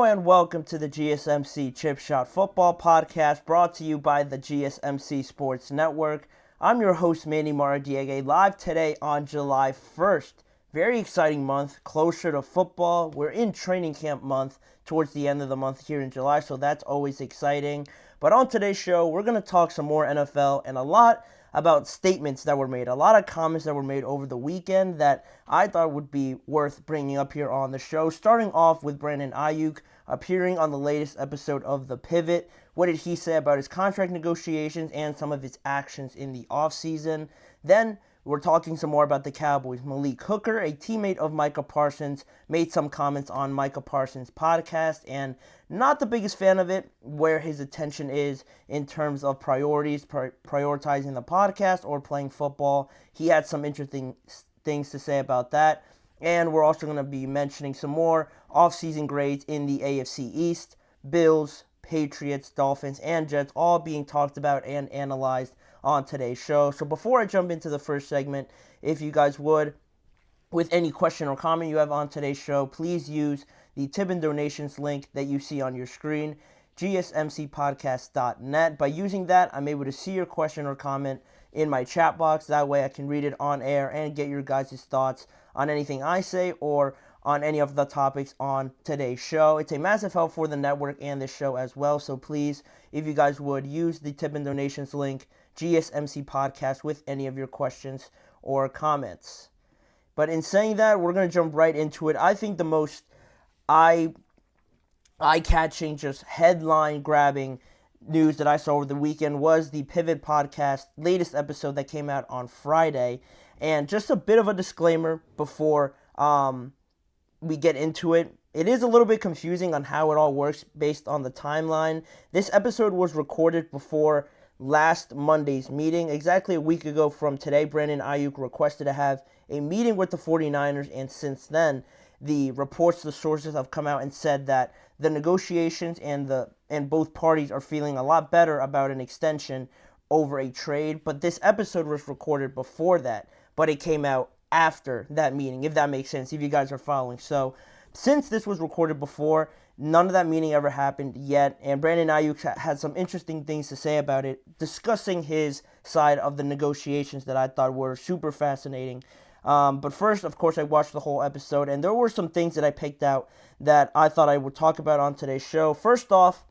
and welcome to the GSMC Chip Shot Football Podcast, brought to you by the GSMC Sports Network. I'm your host, Manny Maradiegue, live today on July 1st. Very exciting month, closer to football. We're in training camp month towards the end of the month here in July, so that's always exciting. But on today's show, we're going to talk some more NFL and a lot about statements that were made, a lot of comments that were made over the weekend that I thought would be worth bringing up here on the show. Starting off with Brandon Aiyuk appearing on the latest episode of The Pivot. What did he say about his contract negotiations and some of his actions in the offseason? Then we're talking some more about the Cowboys. Malik, a teammate of Micah Parsons, made some comments on Micah Parsons' podcast, and not the biggest fan of it, where his attention is in terms of priorities, prioritizing the podcast or playing football. He had some interesting things to say about that. And we're also going to be mentioning some more offseason grades in the AFC East. Bills, Patriots, Dolphins, and Jets all being talked about and analyzed on today's show. So before I jump into the first segment, if you guys would, with any question or comment you have on today's show, please use the tip and donations link that you see on your screen, gsmcpodcast.net. By using that, I'm able to see your question or comment in my chat box. That way I can read it on air and get your guys' thoughts on anything I say or on any of the topics on today's show. It's a massive help for the network and this show as well. So please, if you guys would, use the tip and donations link, GSMC Podcast, with any of your questions or comments. But in saying that, we're going to jump right into it. I think the most eye-catching, just headline-grabbing news that I saw over the weekend was the Pivot Podcast latest episode that came out on Friday. And just a bit of a disclaimer before we get into it. It is a little bit confusing on how it all works based on the timeline. This episode was recorded before last Monday's meeting. Exactly a week ago from today, Brandon Aiyuk requested to have a meeting with the 49ers, and since then, the reports, the sources have come out and said that the negotiations and both parties are feeling a lot better about an extension over a trade. But this episode was recorded before that, but it came out after that meeting, if that makes sense, if you guys are following. So since this was recorded before, none of that meeting ever happened yet, and Brandon Aiyuk had some interesting things to say about it, discussing his side of the negotiations that I thought were super fascinating. But first, of course, I watched the whole episode, and there were some things that I picked out that I thought I would talk about on today's show. First off,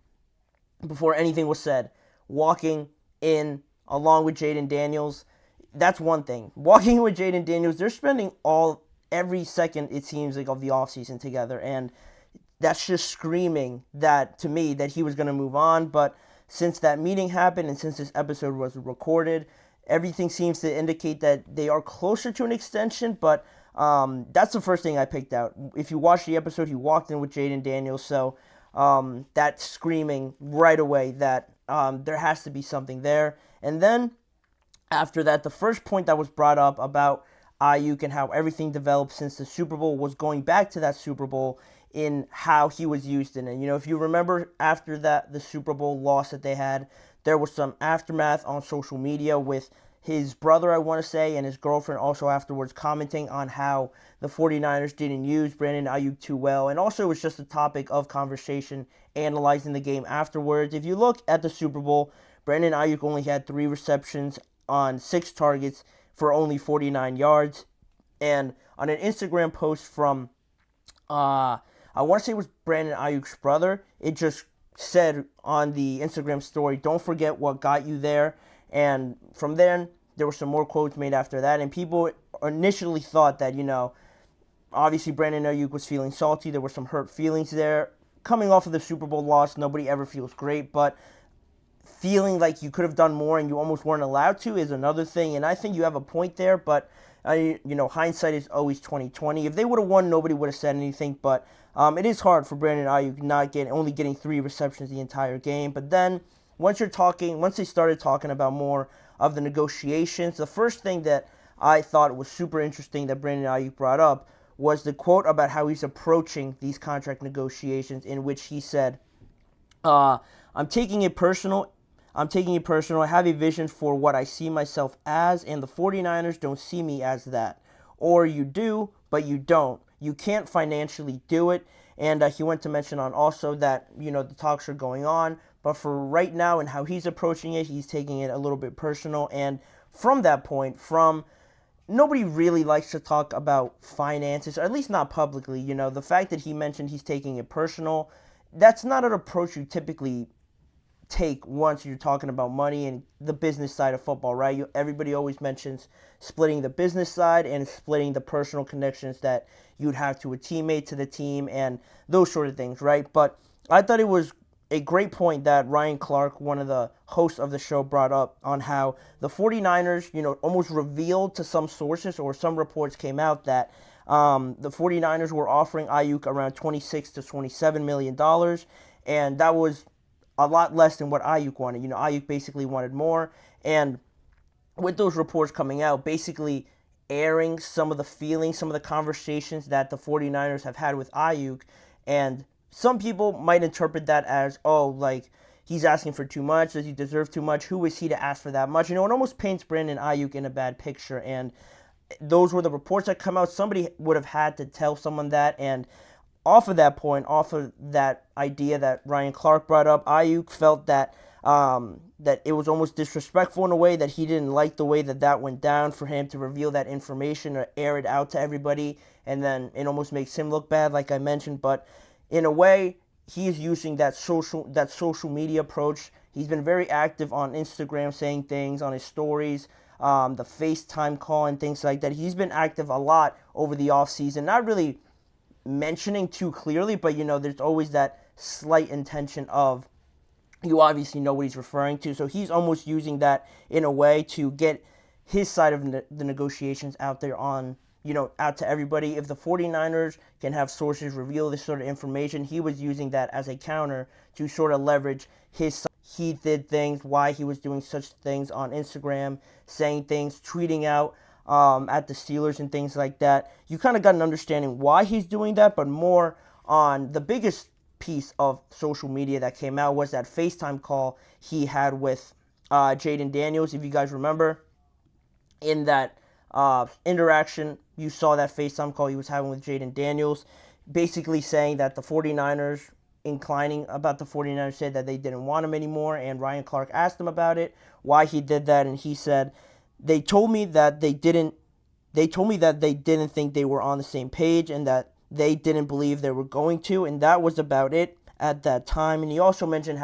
before anything was said, walking in along with Jayden Daniels, that's one thing. Walking in with Jayden Daniels, they're spending every second, it seems like, of the offseason together, and that's just screaming that to me that he was going to move on. But since that meeting happened and since this episode was recorded, everything seems to indicate that they are closer to an extension. But that's the first thing I picked out. If you watch the episode, he walked in with Jayden Daniels, so that's screaming right away that there has to be something there. And then after that, the first point that was brought up about Aiyuk and how everything developed since the Super Bowl was going back to that Super Bowl in how he was used in it. You know, if you remember after that, the Super Bowl loss that they had, there was some aftermath on social media with his brother, I want to say, and his girlfriend also afterwards commenting on how the 49ers didn't use Brandon Aiyuk too well. And also it was just a topic of conversation analyzing the game afterwards. If you look at the Super Bowl, Brandon Aiyuk only had 3 receptions on 6 targets for only 49 yards. And on an Instagram post from, I want to say it was Brandon Aiyuk's brother, it just said on the Instagram story, "Don't forget what got you there." And from then, there were some more quotes made after that. And people initially thought that, obviously Brandon Aiyuk was feeling salty. There were some hurt feelings there. Coming off of the Super Bowl loss, nobody ever feels great. But feeling like you could have done more and you almost weren't allowed to is another thing. And I think you have a point there, but hindsight is always 20/20. If they would have won, nobody would have said anything. But it is hard for Brandon Aiyuk only getting 3 receptions the entire game. But then once they started talking about more of the negotiations, the first thing that I thought was super interesting that Brandon Aiyuk brought up was the quote about how he's approaching these contract negotiations, in which he said, I'm taking it personal. I have a vision for what I see myself as, and the 49ers don't see me as that. Or you do, but you don't. You can't financially do it. And he went to mention on also that, the talks are going on, but for right now and how he's approaching it, he's taking it a little bit personal. And from that point, nobody really likes to talk about finances, or at least not publicly. The fact that he mentioned he's taking it personal, that's not an approach you typically take once you're talking about money and the business side of football, right? Everybody always mentions splitting the business side and splitting the personal connections that you'd have to a teammate, to the team, and those sort of things, right? But I thought it was a great point that Ryan Clark, one of the hosts of the show, brought up on how the 49ers, almost revealed to some sources, or some reports came out that the 49ers were offering Aiyuk around $26 to $27 million, and that was a lot less than what Aiyuk wanted. Aiyuk basically wanted more, and with those reports coming out, basically airing some of the feelings, some of the conversations that the 49ers have had with Aiyuk, and some people might interpret that as, he's asking for too much. Does he deserve too much? Who is he to ask for that much? It almost paints Brandon Aiyuk in a bad picture. And those were the reports that come out. Somebody would have had to tell someone that. And off of that point, off of that idea that Ryan Clark brought up, Aiyuk felt that that it was almost disrespectful in a way, that he didn't like the way that went down, for him to reveal that information or air it out to everybody. And then it almost makes him look bad, like I mentioned. But in a way, he is using that social media approach. He's been very active on Instagram, saying things on his stories, the FaceTime call and things like that. He's been active a lot over the offseason, not really mentioning too clearly, but there's always that slight intention of, you obviously know what he's referring to. So he's almost using that in a way to get his side of the negotiations out there out to everybody. If the 49ers can have sources reveal this sort of information, he was using that as a counter to sort of leverage his side. He did things, why he was doing such things on Instagram, saying things, tweeting out at the Steelers and things like that. You kind of got an understanding why he's doing that, but more on the biggest piece of social media that came out was that FaceTime call he had with Jayden Daniels. If you guys remember, in that interaction, you saw that FaceTime call he was having with Jayden Daniels, basically saying that the 49ers, inclining about the 49ers, said that they didn't want him anymore, and Ryan Clark asked him about it, why he did that, and he said, they told me that they didn't think they were on the same page, and that they didn't believe they were going to, and that was about it at that time. And he also mentioned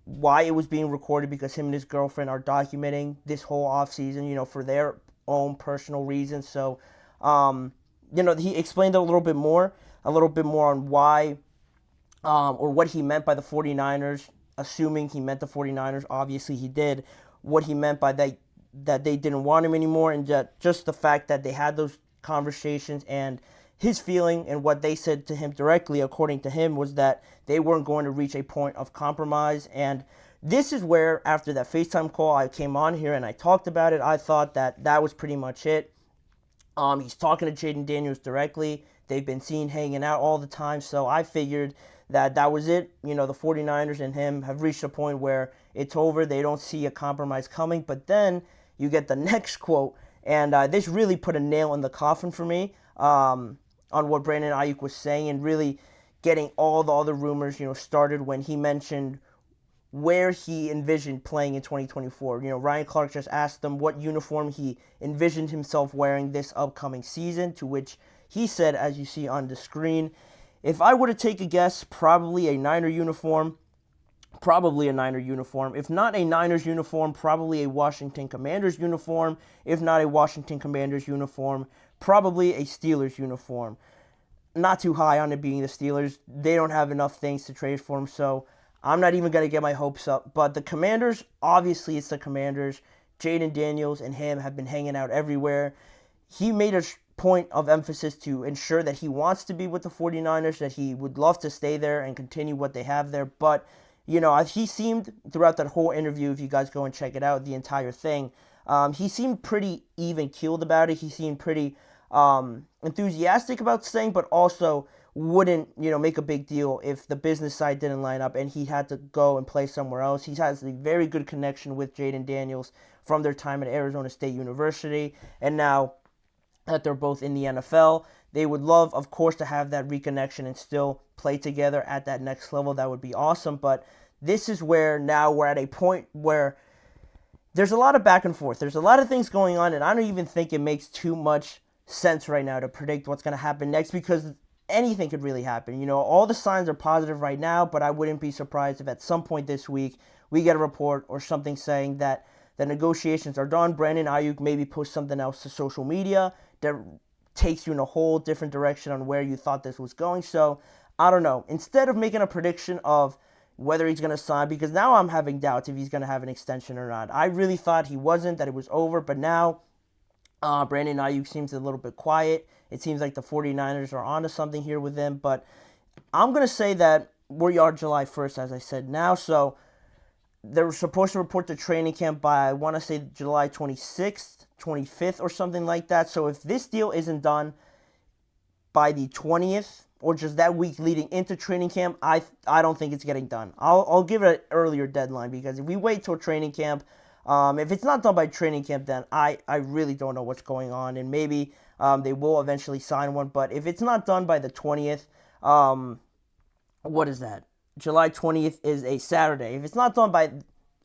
why it was being recorded, because him and his girlfriend are documenting this whole offseason, for their own personal reasons. So, he explained a little bit more on why, or what he meant by the 49ers, assuming he meant the 49ers. Obviously he did. What he meant by that they didn't want him anymore, and just the fact that they had those conversations, and his feeling and what they said to him directly, according to him, was that they weren't going to reach a point of compromise. And this is where, after that FaceTime call, I came on here and I talked about it. I thought that was pretty much it. He's talking to Jayden Daniels directly. They've been seen hanging out all the time, so I figured that was it. The 49ers and him have reached a point where it's over. They don't see a compromise coming. But then you get the next quote, and this really put a nail in the coffin for me on what Brandon Aiyuk was saying, and really getting all the other rumors, started when he mentioned where he envisioned playing in 2024. Ryan Clark just asked him what uniform he envisioned himself wearing this upcoming season, to which he said, as you see on the screen, if I were to take a guess, probably a Niner uniform. If not a Niners uniform, probably a Washington Commanders uniform. If not a Washington Commanders uniform, probably a Steelers uniform. Not too high on it being the Steelers. They don't have enough things to trade for them, so I'm not even going to get my hopes up. But the Commanders, obviously it's the Commanders. Jayden Daniels and him have been hanging out everywhere. He made a point of emphasis to ensure that he wants to be with the 49ers, that he would love to stay there and continue what they have there. But, he seemed throughout that whole interview, if you guys go and check it out, the entire thing, he seemed pretty even-keeled about it. He seemed pretty enthusiastic about staying, but also wouldn't, make a big deal if the business side didn't line up and he had to go and play somewhere else. He has a very good connection with Jayden Daniels from their time at Arizona State University, and now that they're both in the NFL. They would love, of course, to have that reconnection and still play together at that next level. That would be awesome. But this is where now we're at a point where there's a lot of back and forth. There's a lot of things going on, and I don't even think it makes too much sense right now to predict what's going to happen next, because anything could really happen. You know, all the signs are positive right now, but I wouldn't be surprised if at some point this week we get a report or something saying that the negotiations are done. Brandon Aiyuk maybe post something else to social media that takes you in a whole different direction on where you thought this was going. So, I don't know. Instead of making a prediction of whether he's going to sign, because now I'm having doubts if he's going to have an extension or not. I really thought he wasn't, that it was over, but now Brandon Aiyuk seems a little bit quiet. It seems like the 49ers are onto something here with him, but I'm going to say that we are July 1st, as I said now, so they're supposed to report the training camp by, I want to say, July 26th, 25th, or something like that. So if this deal isn't done by the 20th, or just that week leading into training camp, I don't think it's getting done. I'll give it an earlier deadline, because if we wait till training camp, if it's not done by training camp, then I really don't know what's going on, and maybe they will eventually sign one. But if it's not done by the 20th, what is that? July 20th is a Saturday. If it's not done by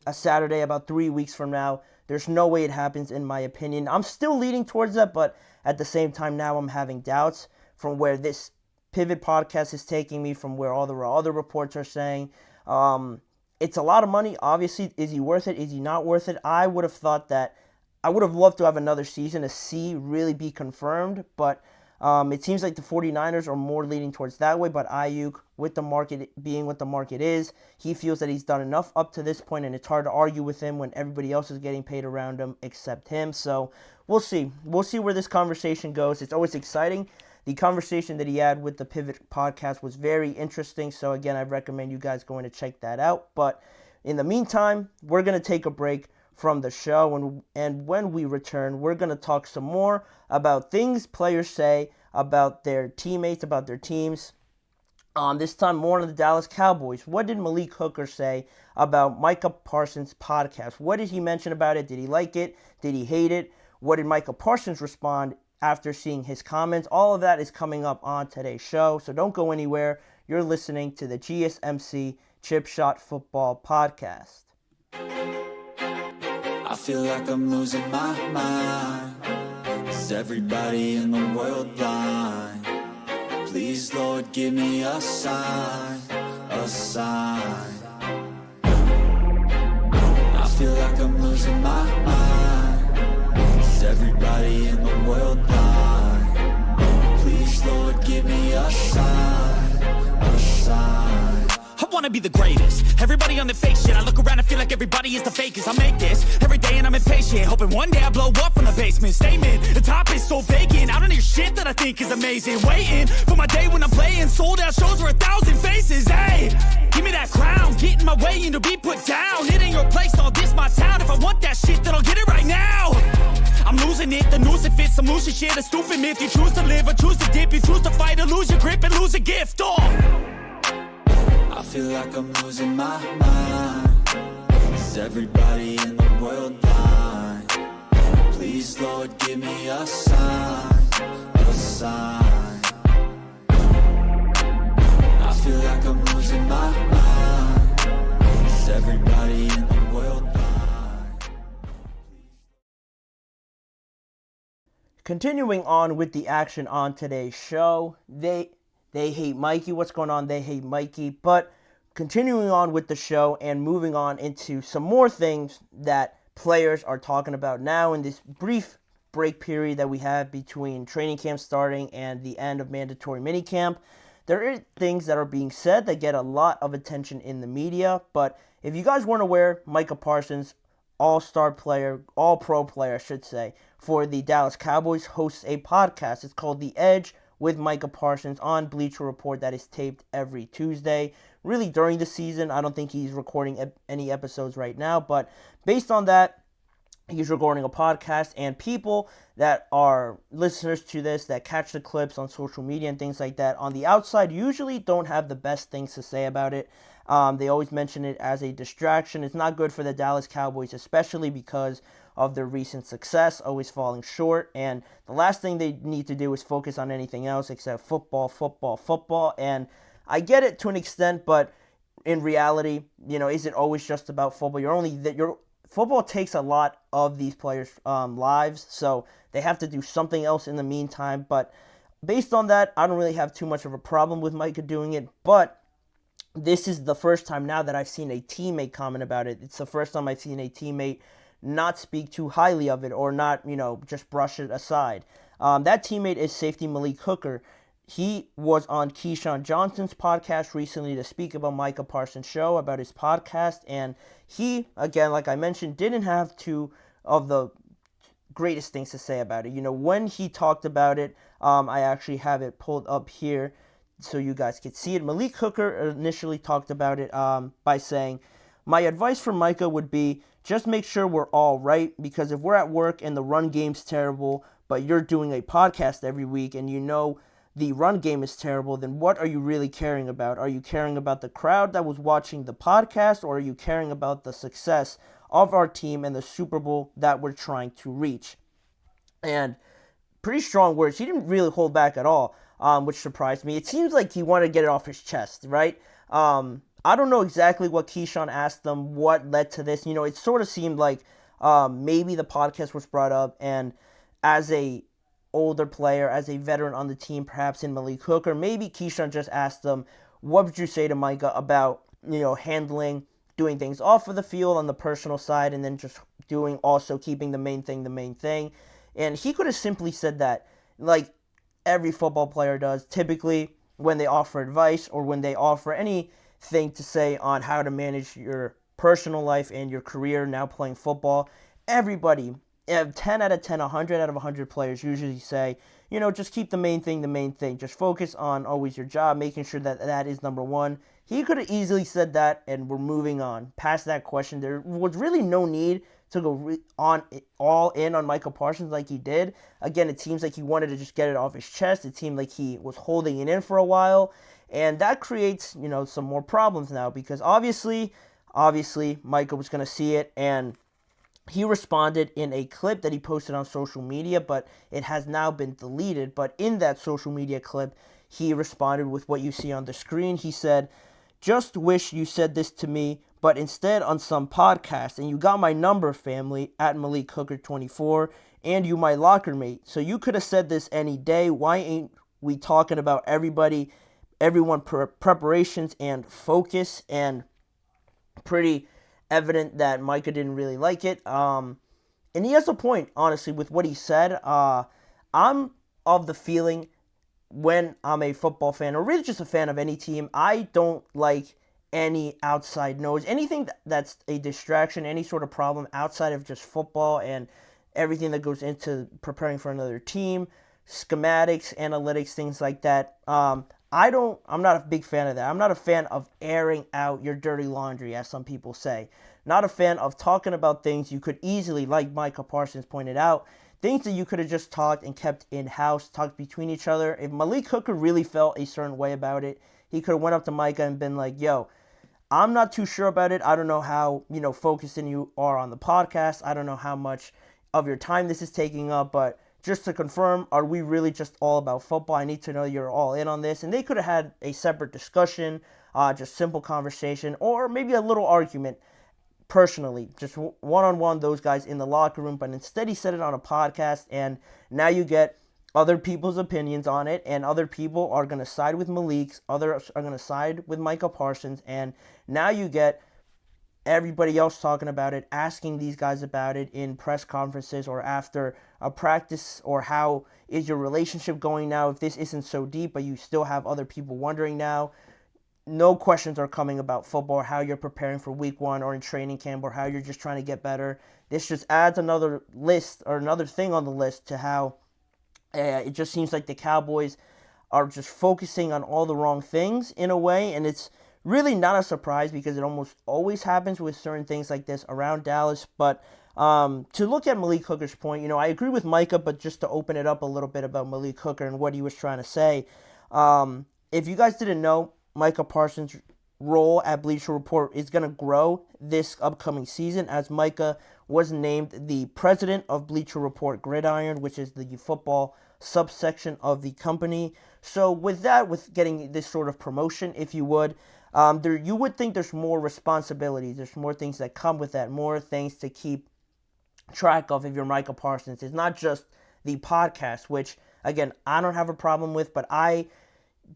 a Saturday, about 3 weeks from now, there's no way it happens, in my opinion. I'm still leaning towards that, but at the same time now I'm having doubts from where this Pivot podcast is taking me, from where all the other reports are saying. It's a lot of money. Obviously, is he worth it? Is he not worth it? I would have thought that I would have loved to have another season to see really be confirmed, but it seems like the 49ers are more leaning towards that way. But Aiyuk, with the market being what the market is, he feels that he's done enough up to this point, and it's hard to argue with him when everybody else is getting paid around him except him. So we'll see. We'll see where this conversation goes. It's always exciting. The conversation that he had with the Pivot podcast was very interesting. So again, I recommend you guys going to check that out. But in the meantime, we're going to take a break from the show. And when we return, we're going to talk some more about things players say about their teammates, about their teams. This time more on the Dallas Cowboys. What did Malik Hooker say about Micah Parsons' podcast? What did he mention about it? Did he like it? Did he hate it? What did Micah Parsons respond after seeing his comments? All of that is coming up on today's show, so don't go anywhere. You're listening to the GSMC Chip Shot Football Podcast. I feel like I'm losing my mind. Is everybody in the world blind? Please, Lord, give me a sign, a sign. I feel like I'm losing my mind. Is everybody in the world blind? Please, Lord, give me a sign, a sign. I wanna be the greatest. Everybody on the fake shit. I look around and feel like everybody is the fakest. I make this every day and I'm impatient, hoping one day I blow up from the basement. Statement, the top is so vacant. I don't hear shit that I think is amazing. Waiting for my day when I'm playing sold out shows for 1,000 faces. Hey, give me that crown, get in my way and to be put down. It ain't your place, all this my town. If I want that shit, then I'll get it right now. I'm losing it, the noose it fits. I'm losing shit, a stupid myth. You choose to live or choose to dip. You choose to fight or lose your grip and lose a gift. I feel like I'm losing my mind. Is everybody in the world blind? Please, Lord, give me a sign, a sign. I feel like I'm losing my mind. Is everybody in the world blind? Continuing on with the action on today's show, They hate Mikey. What's going on? They hate Mikey. But continuing on with the show and moving on into some more things that players are talking about now in this brief break period that we have between training camp starting and the end of mandatory minicamp. There are things that are being said that get a lot of attention in the media. But if you guys weren't aware, Micah Parsons, all-star player, all-pro player, I should say, for the Dallas Cowboys, hosts a podcast. It's called The Edge with Micah Parsons on Bleacher Report that is taped every Tuesday. Really during the season, I don't think he's recording any episodes right now, but based on that, he's recording a podcast, and people that are listeners to this, that catch the clips on social media and things like that, on the outside usually don't have the best things to say about it. They always mention it as a distraction. It's not good for the Dallas Cowboys, especially because of their recent success, always falling short. And the last thing they need to do is focus on anything else except football, football, football. And I get it to an extent, but in reality, is it always just about football? Football takes a lot of these players' lives, so they have to do something else in the meantime. But based on that, I don't really have too much of a problem with Micah doing it. But this is the first time now that I've seen a teammate comment about it. It's the first time I've seen a teammate not speak too highly of it or not, just brush it aside. That teammate is safety Malik Hooker. He was on Keyshawn Johnson's podcast recently to speak about Micah Parsons' show, about his podcast, and he, again, like I mentioned, didn't have two of the greatest things to say about it. When he talked about it, I actually have it pulled up here so you guys could see it. Malik Hooker initially talked about it by saying, "My advice for Micah would be just make sure we're all right, because if we're at work and the run game's terrible, but you're doing a podcast every week and the run game is terrible, then what are you really caring about? Are you caring about the crowd that was watching the podcast, or are you caring about the success of our team and the Super Bowl that we're trying to reach?" And pretty strong words. He didn't really hold back at all, which surprised me. It seems like he wanted to get it off his chest, right? I don't know exactly what Keyshawn asked them, what led to this. It sort of seemed like maybe the podcast was brought up, and as a older player, as a veteran on the team, perhaps in Malik Hooker, maybe Keyshawn just asked them, what would you say to Micah about, doing things off of the field on the personal side, and then just keeping the main thing. And he could have simply said that, like every football player does, typically when they offer advice or when they offer anything to say on how to manage your personal life and your career now playing football. Everybody, 10 out of 10, 100 out of 100 players usually say, just keep the main thing. Just focus on always your job, making sure that is number one. He could have easily said that, and we're moving on past that question. There was really no need to go all in on Micah Parsons like he did. Again, it seems like he wanted to just get it off his chest. It seemed like he was holding it in for a while, and that creates, some more problems now, because obviously Micah was going to see it, and he responded in a clip that he posted on social media, but it has now been deleted. But in that social media clip, he responded with what you see on the screen. He said, "Just wish you said this to me, but instead on some podcast, and you got my number, family, at Malik Hooker 24, and you my locker mate. So you could have said this any day. Why ain't we talking about everyone preparations and focus?" And pretty evident that Micah didn't really like it. And he has a point, honestly, with what he said. I'm of the feeling, when I'm a football fan, or really just a fan of any team, I don't like any outside noise, anything that's a distraction, any sort of problem outside of just football and everything that goes into preparing for another team, schematics, analytics, things like that. I'm not a big fan of that. I'm not a fan of airing out your dirty laundry, as some people say. Not a fan of talking about things you could easily, like Micah Parsons pointed out, things that you could have just talked and kept in-house, talked between each other. If Malik Hooker really felt a certain way about it, he could have went up to Micah and been like, "Yo, I'm not too sure about it. I don't know how, focused in you are on the podcast. I don't know how much of your time this is taking up, but just to confirm, are we really just all about football? I need to know you're all in on this." And they could have had a separate discussion, just simple conversation, or maybe a little argument personally, just one-on-one, those guys in the locker room. But instead he said it on a podcast, and now you get other people's opinions on it, and other people are going to side with Malik's, others are going to side with Micah Parsons, and now you get everybody else talking about it, asking these guys about it in press conferences or after a practice, or how is your relationship going now if this isn't so deep, but you still have other people wondering now. No questions are coming about football, or how you're preparing for week one or in training camp, or how you're just trying to get better. This just adds another list, or another thing on the list, to how it just seems like the Cowboys are just focusing on all the wrong things in a way, and it's really not a surprise because it almost always happens with certain things like this around Dallas. But to look at Malik Hooker's point, I agree with Micah, but just to open it up a little bit about Malik Hooker and what he was trying to say. If you guys didn't know, Micah Parsons' role at Bleacher Report is going to grow this upcoming season, as Micah was named the president of Bleacher Report Gridiron, which is the football subsection of the company. So with that, with getting this sort of promotion, if you would, you would think there's more responsibilities. There's more things that come with that, more things to keep track of if you're Micah Parsons. It's not just the podcast, which, again, I don't have a problem with, but I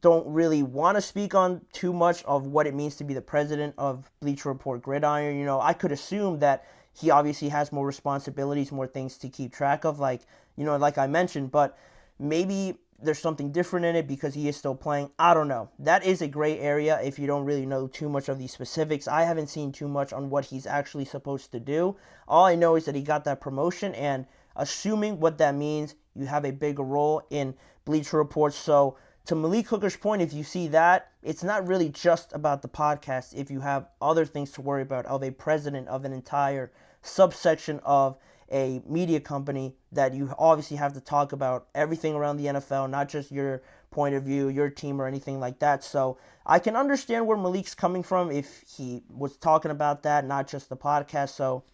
don't really want to speak on too much of what it means to be the president of Bleacher Report Gridiron. I could assume that he obviously has more responsibilities, more things to keep track of, like I mentioned, but maybe there's something different in it because he is still playing. I don't know. That is a gray area if you don't really know too much of the specifics. I haven't seen too much on what he's actually supposed to do. All I know is that he got that promotion, and assuming what that means, you have a bigger role in Bleacher Report. So to Malik Hooker's point, if you see that, it's not really just about the podcast if you have other things to worry about of a president of an entire subsection of a media company that you obviously have to talk about everything around the NFL, not just your point of view, your team, or anything like that. So I can understand where Malik's coming from if he was talking about that, not just the podcast. So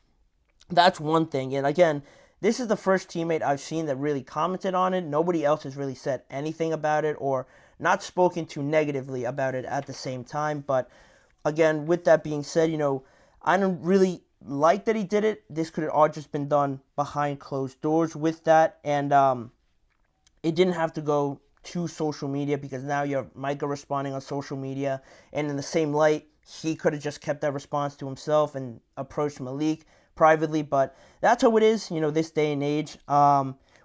that's one thing. And again, this is the first teammate I've seen that really commented on it. Nobody else has really said anything about it or not spoken too negatively about it at the same time. But again, with that being said, I don't really like that he did it. This could have all just been done behind closed doors with that. And it didn't have to go to social media because now you have Micah responding on social media. And in the same light, he could have just kept that response to himself and approached Malik privately, but that's how it is, this day and age.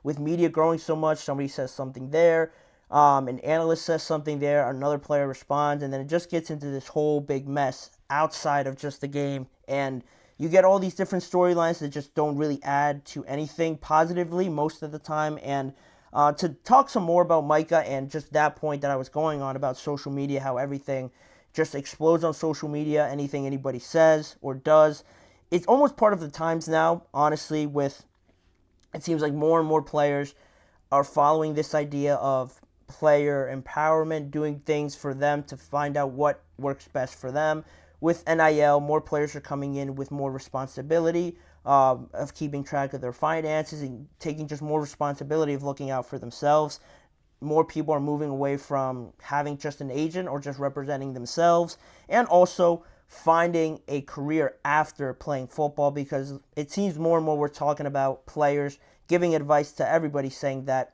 With media growing so much, somebody says something there, an analyst says something there, another player responds, and then it just gets into this whole big mess outside of just the game, and you get all these different storylines that just don't really add to anything positively most of the time. And to talk some more about Micah and just that point that I was going on about social media, how everything just explodes on social media, anything anybody says or does, it's almost part of the times now, honestly, with it seems like more and more players are following this idea of player empowerment, doing things for them to find out what works best for them. With NIL, more players are coming in with more responsibility of keeping track of their finances and taking just more responsibility of looking out for themselves. More people are moving away from having just an agent or just representing themselves, and also finding a career after playing football, because it seems more and more we're talking about players giving advice to everybody saying that,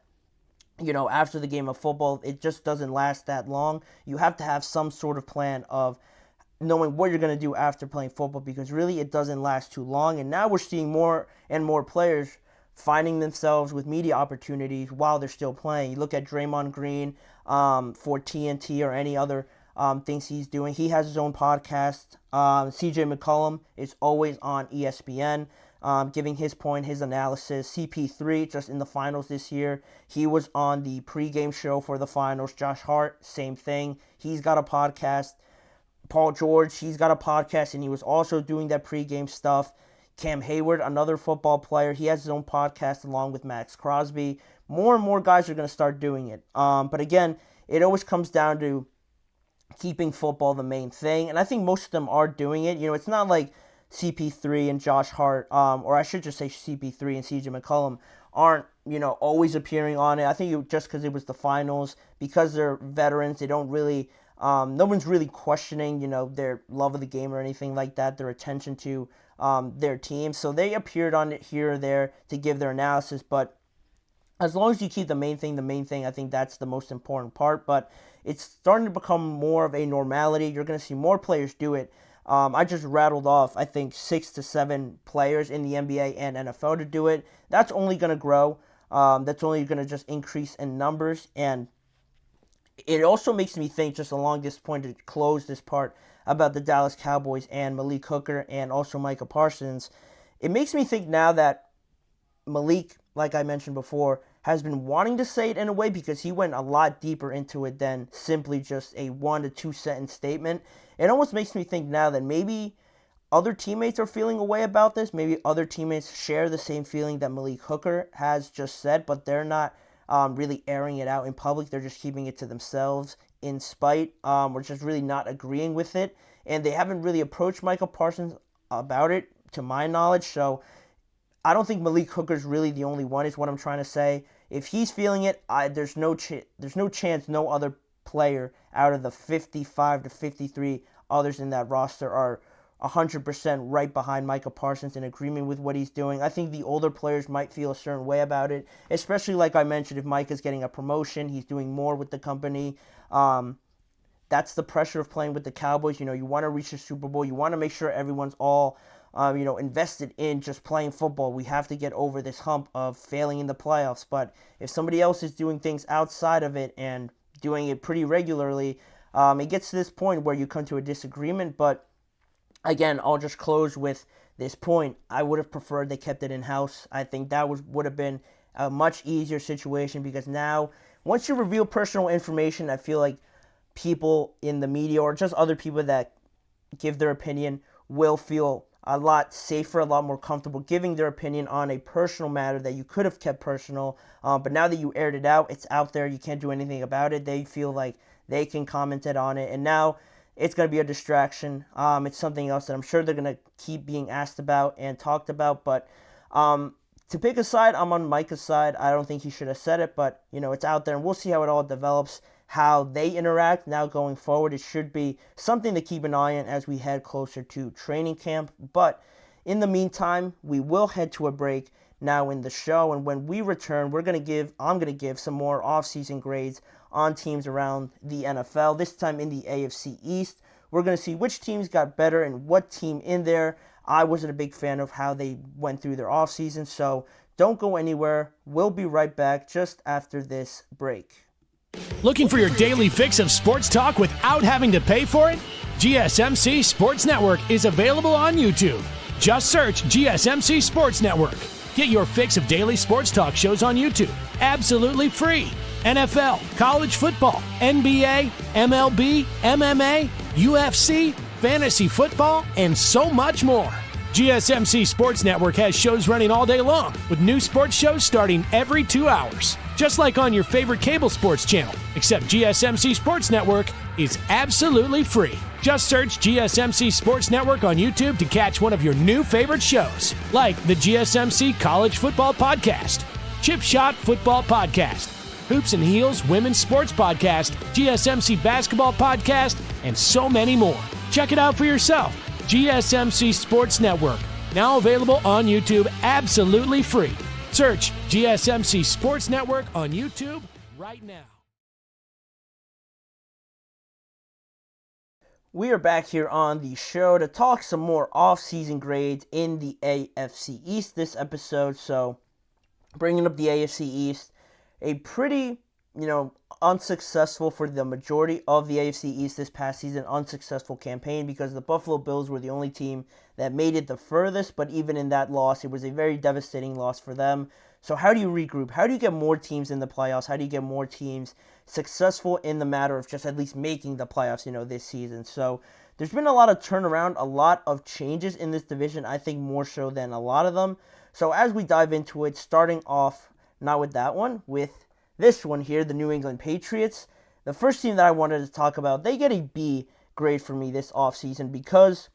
after the game of football, it just doesn't last that long. You have to have some sort of plan of knowing what you're going to do after playing football, because really it doesn't last too long. And now we're seeing more and more players finding themselves with media opportunities while they're still playing. You look at Draymond Green for TNT or any other things he's doing. He has his own podcast. CJ McCollum is always on ESPN, giving his point, his analysis. CP3, just in the finals this year, he was on the pregame show for the finals. Josh Hart, same thing. He's got a podcast. Paul George, he's got a podcast, and he was also doing that pregame stuff. Cam Hayward, another football player, he has his own podcast along with Max Crosby. More and more guys are going to start doing it. But again, it always comes down to keeping football the main thing, and I think most of them are doing it. It's not like CP3 and Josh Hart, or I should just say CP3 and CJ McCollum aren't, always appearing on it. I think just because it was the finals, because they're veterans, they don't really, no one's really questioning, their love of the game or anything like that, their attention to their team. So they appeared on it here or there to give their analysis, but as long as you keep the main thing, I think that's the most important part. But it's starting to become more of a normality. You're going to see more players do it. I just rattled off, I think, 6 to 7 players in the NBA and NFL to do it. That's only going to grow. That's only going to just increase in numbers. And it also makes me think, just along this point to close this part, about the Dallas Cowboys and Malik Hooker and also Micah Parsons. It makes me think now that Malik, like I mentioned before, has been wanting to say it in a way, because he went a lot deeper into it than simply just a 1 to 2 sentence statement. It almost makes me think now that maybe other teammates are feeling a way about this. Maybe other teammates share the same feeling that Malik Hooker has just said, but they're not really airing it out in public. They're just keeping it to themselves in spite, or just really not agreeing with it. And they haven't really approached Micah Parsons about it, to my knowledge. So I don't think Malik Hooker's really the only one, is what I'm trying to say. If he's feeling it, there's no chance no other player out of the 55 to 53 others in that roster are 100% right behind Micah Parsons, in agreement with what he's doing. I think the older players might feel a certain way about it, especially like I mentioned, if Micah's getting a promotion, he's doing more with the company. That's the pressure of playing with the Cowboys. You want to reach the Super Bowl. You want to make sure everyone's all invested in just playing football. We have to get over this hump of failing in the playoffs. But if somebody else is doing things outside of it and doing it pretty regularly, it gets to this point where you come to a disagreement. But again, I'll just close with this point. I would have preferred they kept it in-house. I think that would have been a much easier situation, because now, once you reveal personal information, I feel like people in the media or just other people that give their opinion will feel a lot safer, a lot more comfortable giving their opinion on a personal matter that you could have kept personal. But now that you aired it out, it's out there, you can't do anything about it. They feel like they can comment it on it, and now it's going to be a distraction. It's something else that I'm sure they're going to keep being asked about and talked about. But to pick a side, I'm on Micah's side. I don't think he should have said it, but it's out there, and we'll see how it all develops, how they interact now going forward. It should be something to keep an eye on as we head closer to training camp. But in the meantime, we will head to a break now in the show, and when we return, I'm going to give some more offseason grades on teams around the NFL, this time in the AFC East. We're going to see which teams got better and what team in there I wasn't a big fan of how they went through their offseason. So don't go anywhere. We'll be right back just after this break. Looking for your daily fix of sports talk without having to pay for it? GSMC Sports Network is available on YouTube. Just search GSMC Sports Network. Get your fix of daily sports talk shows on YouTube, absolutely free. NFL, college football, NBA, MLB, MMA, UFC, fantasy football, and so much more. GSMC Sports Network has shows running all day long, with new sports shows starting every 2 hours. Just like on your favorite cable sports channel, except GSMC Sports Network is absolutely free. Just search GSMC Sports Network on YouTube to catch one of your new favorite shows, like the GSMC College Football Podcast, Chip Shot Football Podcast, Hoops and Heels Women's Sports Podcast, GSMC Basketball Podcast, and so many more. Check it out for yourself. GSMC Sports Network, now available on YouTube absolutely free. Search GSMC Sports Network on YouTube right now. We are back here on the show to talk some more off-season grades in the AFC East this episode. So, bringing up the AFC East, a pretty, unsuccessful for the majority of the AFC East this past season, unsuccessful campaign, because the Buffalo Bills were the only team that made it the furthest, but even in that loss, it was a very devastating loss for them. So how do you regroup? How do you get more teams in the playoffs? How do you get more teams successful in the matter of just at least making the playoffs, this season? So there's been a lot of turnaround, a lot of changes in this division, I think more so than a lot of them. So as we dive into it, starting off, not with that one, with this one here, the New England Patriots. The first team that I wanted to talk about, they get a B grade for me this offseason because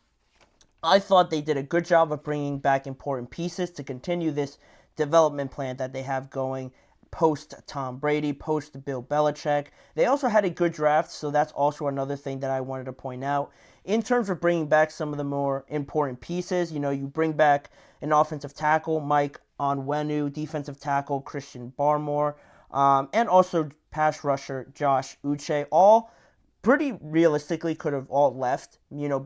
I thought they did a good job of bringing back important pieces to continue this development plan that they have going post Tom Brady, post Bill Belichick. They also had a good draft, so that's also another thing that I wanted to point out. In terms of bringing back some of the more important pieces, you bring back an offensive tackle, Mike Onwenu, defensive tackle, Christian Barmore, and also pass rusher, Josh Uche. All pretty realistically could have all left.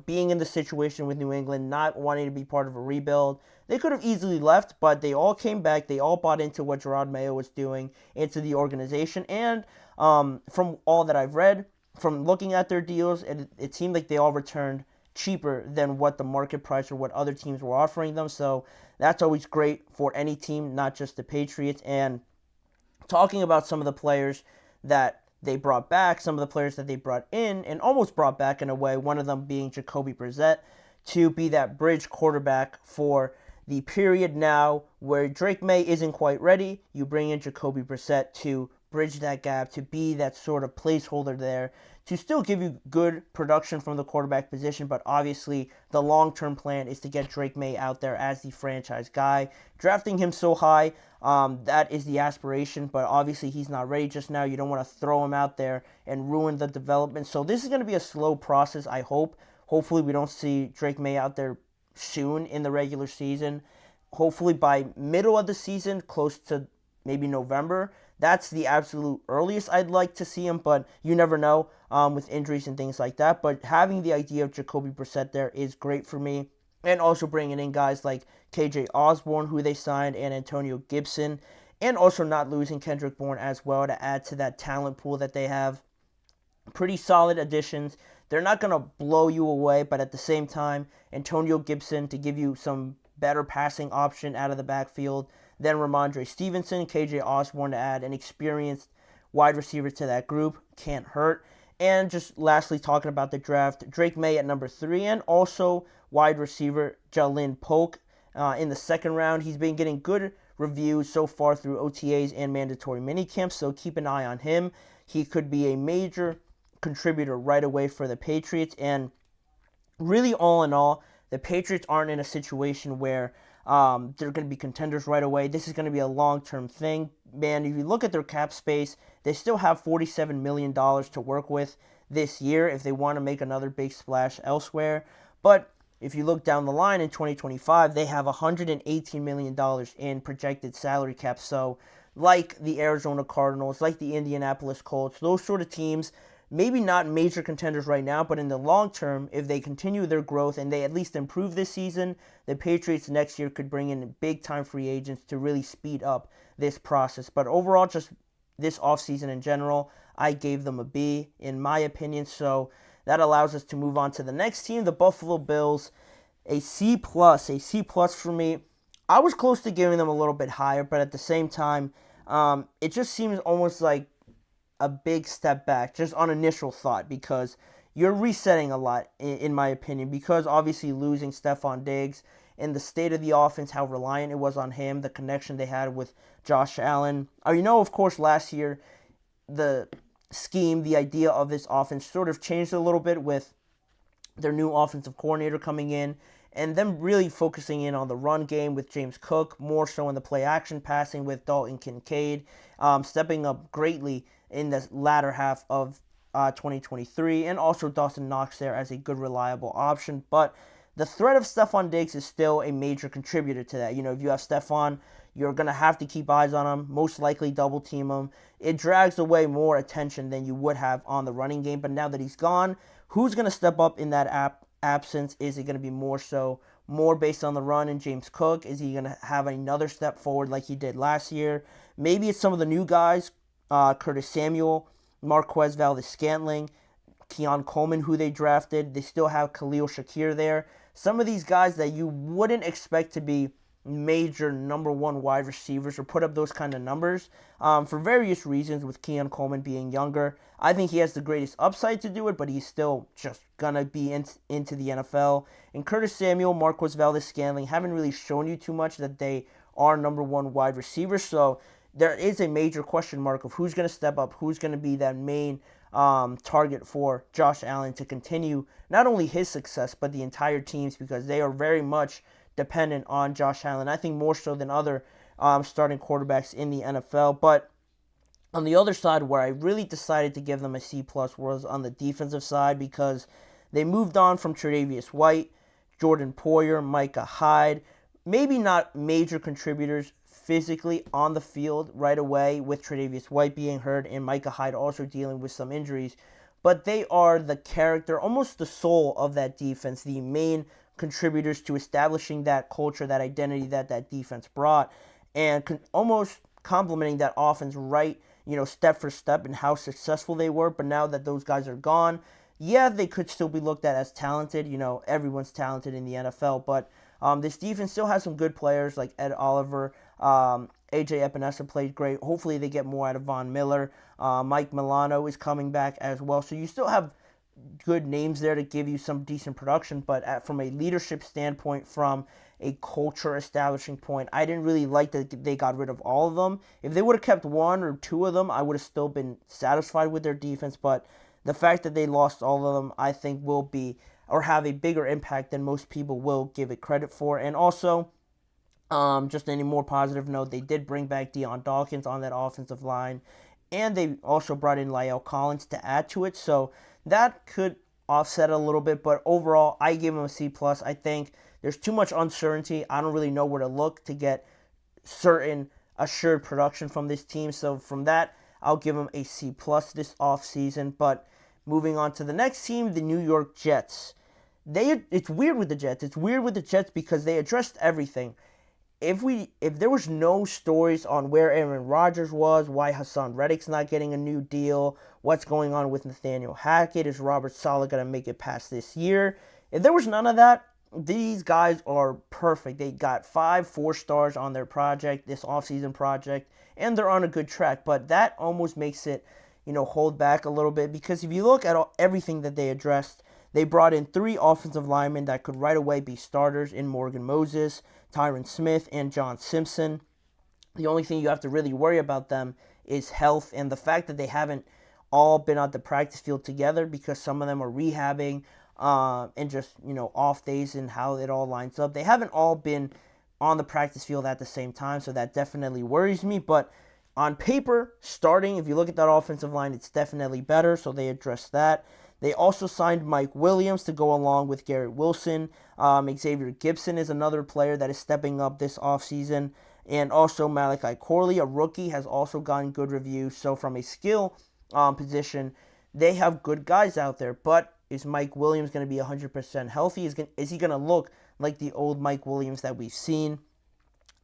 Being in the situation with New England, not wanting to be part of a rebuild, they could have easily left, but they all came back. They all bought into what Jerod Mayo was doing, into the organization. And from all that I've read, from looking at their deals, it seemed like they all returned cheaper than what the market price or what other teams were offering them. So that's always great for any team, not just the Patriots. And talking about some of the players that they brought back, some of the players that they brought in and almost brought back in a way, one of them being Jacoby Brissett, to be that bridge quarterback for the period now where Drake May isn't quite ready. You bring in Jacoby Brissett to bridge that gap, to be that sort of placeholder there, to still give you good production from the quarterback position, but obviously the long-term plan is to get Drake May out there as the franchise guy. Drafting him so high, that is the aspiration, but obviously he's not ready just now. You don't want to throw him out there and ruin the development. So this is going to be a slow process, I hope. Hopefully we don't see Drake May out there soon in the regular season. Hopefully by middle of the season, close to maybe November. That's the absolute earliest I'd like to see him, but you never know with injuries and things like that. But having the idea of Jacoby Brissett there is great for me. And also bringing in guys like KJ Osborne, who they signed, and Antonio Gibson. And also not losing Kendrick Bourne as well to add to that talent pool that they have. Pretty solid additions. They're not going to blow you away, but at the same time, Antonio Gibson to give you some better passing option out of the backfield. Then Ramondre Stevenson, KJ Osborne to add an experienced wide receiver to that group. Can't hurt. And just lastly, talking about the draft, Drake May at number 3, and also wide receiver Jalen Polk in the second round. He's been getting good reviews so far through OTAs and mandatory minicamps, so keep an eye on him. He could be a major contributor right away for the Patriots. And really, all in all, the Patriots aren't in a situation where they're going to be contenders right away. This is going to be a long-term thing. Man, if you look at their cap space, they still have $47 million to work with this year if they want to make another big splash elsewhere. But if you look down the line in 2025, they have $118 million in projected salary cap. So like the Arizona Cardinals, like the Indianapolis Colts, those sort of teams, maybe not major contenders right now, but in the long term, if they continue their growth and they at least improve this season, the Patriots next year could bring in big-time free agents to really speed up this process. But overall, just this offseason in general, I gave them a B, in my opinion. So that allows us to move on to the next team, the Buffalo Bills. A C+, for me. I was close to giving them a little bit higher, but at the same time, it just seems almost like a big step back, just on initial thought, because you're resetting a lot, in my opinion, because obviously losing Stefon Diggs and the state of the offense, how reliant it was on him, the connection they had with Josh Allen. Of course, last year, the scheme, the idea of this offense sort of changed a little bit with their new offensive coordinator coming in, and them really focusing in on the run game with James Cook, more so in the play-action passing with Dalton Kincaid, stepping up greatly in the latter half of 2023, and also Dawson Knox there as a good, reliable option. But the threat of Stefon Diggs is still a major contributor to that. If you have Stefon, you're going to have to keep eyes on him, most likely double team him. It drags away more attention than you would have on the running game. But now that he's gone, who's going to step up in that absence? Is it going to be more based on the run and James Cook? Is he going to have another step forward like he did last year? Maybe it's some of the new guys, Curtis Samuel, Marquez Valdes-Scantling, Keon Coleman, who they drafted. They still have Khalil Shakir there. Some of these guys that you wouldn't expect to be major number one wide receivers or put up those kind of numbers for various reasons, with Keon Coleman being younger. I think he has the greatest upside to do it, but he's still just going to be into the NFL. And Curtis Samuel, Marquez Valdes-Scantling haven't really shown you too much that they are number one wide receivers. So there is a major question mark of who's going to step up, who's going to be that main target for Josh Allen to continue not only his success, but the entire team's, because they are very much dependent on Josh Allen. I think more so than other starting quarterbacks in the NFL. But on the other side, where I really decided to give them a C+ was on the defensive side, because they moved on from Tre'Davious White, Jordan Poyer, Micah Hyde. Maybe not major contributors physically on the field right away, with Tre'Davious White being hurt and Micah Hyde also dealing with some injuries. But they are the character, almost the soul of that defense, the main contributors to establishing that culture, that identity that defense brought, and almost complementing that offense right, step for step, and how successful they were. But now that those guys are gone, yeah, they could still be looked at as talented. Everyone's talented in the NFL, but this defense still has some good players like Ed Oliver. AJ Epinesa played great. Hopefully they get more out of Von Miller. Mike Milano is coming back as well. So you still have good names there to give you some decent production, but from a leadership standpoint, from a culture establishing point, I didn't really like that they got rid of all of them. If they would have kept one or two of them, I would have still been satisfied with their defense, but the fact that they lost all of them, I think will be, or have a bigger impact than most people will give it credit for. And also, just any more positive note, they did bring back Deion Dawkins on that offensive line, and they also brought in La'el Collins to add to it, so that could offset a little bit, but overall, I gave him a C+. I think there's too much uncertainty. I don't really know where to look to get certain assured production from this team, so from that, I'll give him a C+ this offseason. But moving on to the next team, the New York Jets. It's weird with the Jets. It's weird with the Jets because they addressed everything. If there was no stories on where Aaron Rodgers was, why Haason Reddick's not getting a new deal, what's going on with Nathaniel Hackett, is Robert Saleh going to make it past this year? If there was none of that, these guys are perfect. They got 5 4-stars on their project, this offseason project, and they're on a good track. But that almost makes it, hold back a little bit, because if you look at everything that they addressed, they brought in 3 offensive linemen that could right away be starters in Morgan Moses, Tyron Smith, and John Simpson. The only thing you have to really worry about them is health and the fact that they haven't all been on the practice field together, because some of them are rehabbing and just, off days and how it all lines up. They haven't all been on the practice field at the same time, so that definitely worries me. But on paper, starting, if you look at that offensive line, it's definitely better, so they addressed that. They also signed Mike Williams to go along with Garrett Wilson. Xavier Gipson is another player that is stepping up this offseason. And also Malik, a rookie, has also gotten good reviews. So from a skill position, they have good guys out there. But is Mike Williams going to be 100% healthy? Is he going to look like the old Mike Williams that we've seen?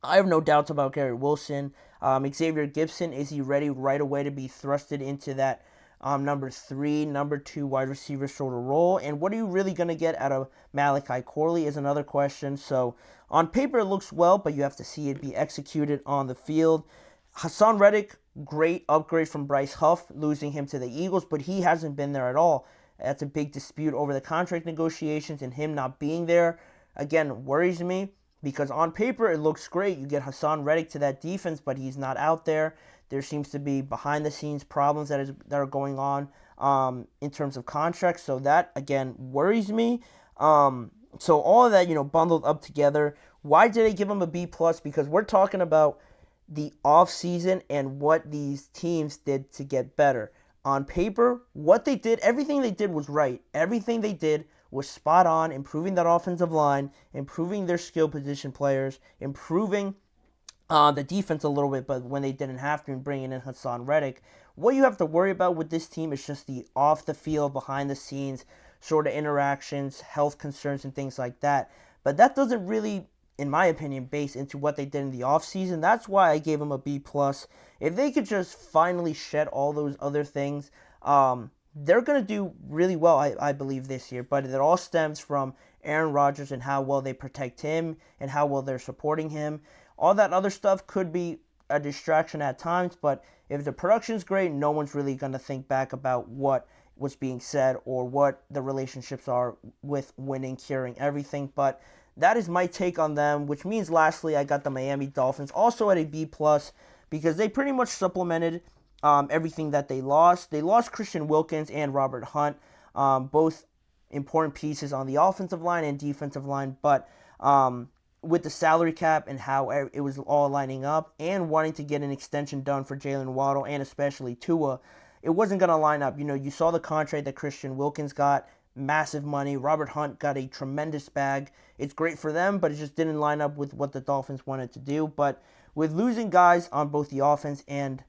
I have no doubts about Garrett Wilson. Xavier Gipson, is he ready right away to be thrusted into that number 3, number 2 wide receiver sort of role? And what are you really going to get out of Malachi Corley is another question. So on paper it looks well, but you have to see it be executed on the field. Haason Reddick, great upgrade from Bryce Huff, losing him to the Eagles, but he hasn't been there at all. That's a big dispute over the contract negotiations, and him not being there, again, worries me, because on paper it looks great. You get Haason Reddick to that defense, but he's not out there. There seems to be behind-the-scenes problems that are going on in terms of contracts. So that, again, worries me. So all of that, bundled up together. Why did I give them a B+? Because we're talking about the offseason and what these teams did to get better. On paper, what they did, everything they did was right. Everything they did was spot on, improving that offensive line, improving their skill position players, improving the defense a little bit, but when they didn't have to, and bringing in Haason Reddick. What you have to worry about with this team is just the off-the-field, behind-the-scenes sort of interactions, health concerns, and things like that. But that doesn't really, in my opinion, base into what they did in the offseason. That's why I gave them a B+. If they could just finally shed all those other things, they're going to do really well, I believe, this year. But it all stems from Aaron Rodgers and how well they protect him and how well they're supporting him. All that other stuff could be a distraction at times, but if the production's great, no one's really going to think back about what was being said or what the relationships are with winning, curing everything. But that is my take on them, which means lastly, I got the Miami Dolphins also at a B+, because they pretty much supplemented everything that they lost. They lost Christian Wilkins and Robert Hunt, both important pieces on the offensive line and defensive line, but with the salary cap and how it was all lining up and wanting to get an extension done for Jalen Waddle and especially Tua, it wasn't going to line up. You saw the contract that Christian Wilkins got, massive money. Robert Hunt got a tremendous bag. It's great for them, but it just didn't line up with what the Dolphins wanted to do. But with losing guys on both the offense and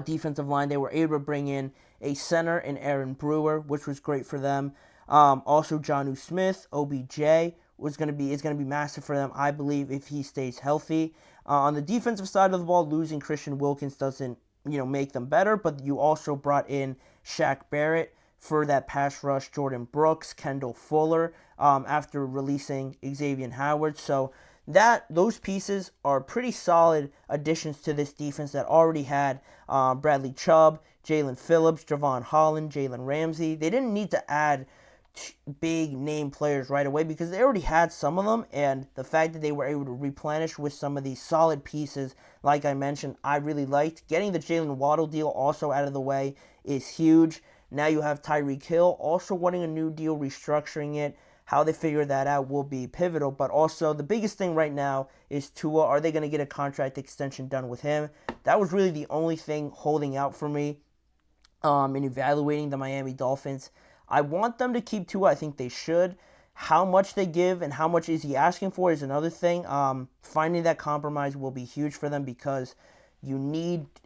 defensive line, they were able to bring in a center in Aaron Brewer, which was great for them. Also, Jonnu Smith, OBJ, is going to be massive for them, I believe, if he stays healthy. On the defensive side of the ball, losing Christian Wilkins doesn't, make them better, but you also brought in Shaq Barrett for that pass rush, Jordan Brooks, Kendall Fuller, after releasing Xavier Howard. So those pieces are pretty solid additions to this defense that already had Bradley Chubb, Jalen Phillips, Javon Holland, Jalen Ramsey. They didn't need to add big name players right away because they already had some of them, and the fact that they were able to replenish with some of these solid pieces, like I mentioned, I really liked. Getting the Jalen Waddle deal also out of the way is huge. Now you have Tyreek Hill also wanting a new deal, restructuring it. How they figure that out will be pivotal, but also the biggest thing right now is Tua. Are they going to get a contract extension done with him? That was really the only thing holding out for me in evaluating the Miami Dolphins. I want them to keep Tua. I think they should. How much they give and how much is he asking for is another thing. Finding that compromise will be huge for them because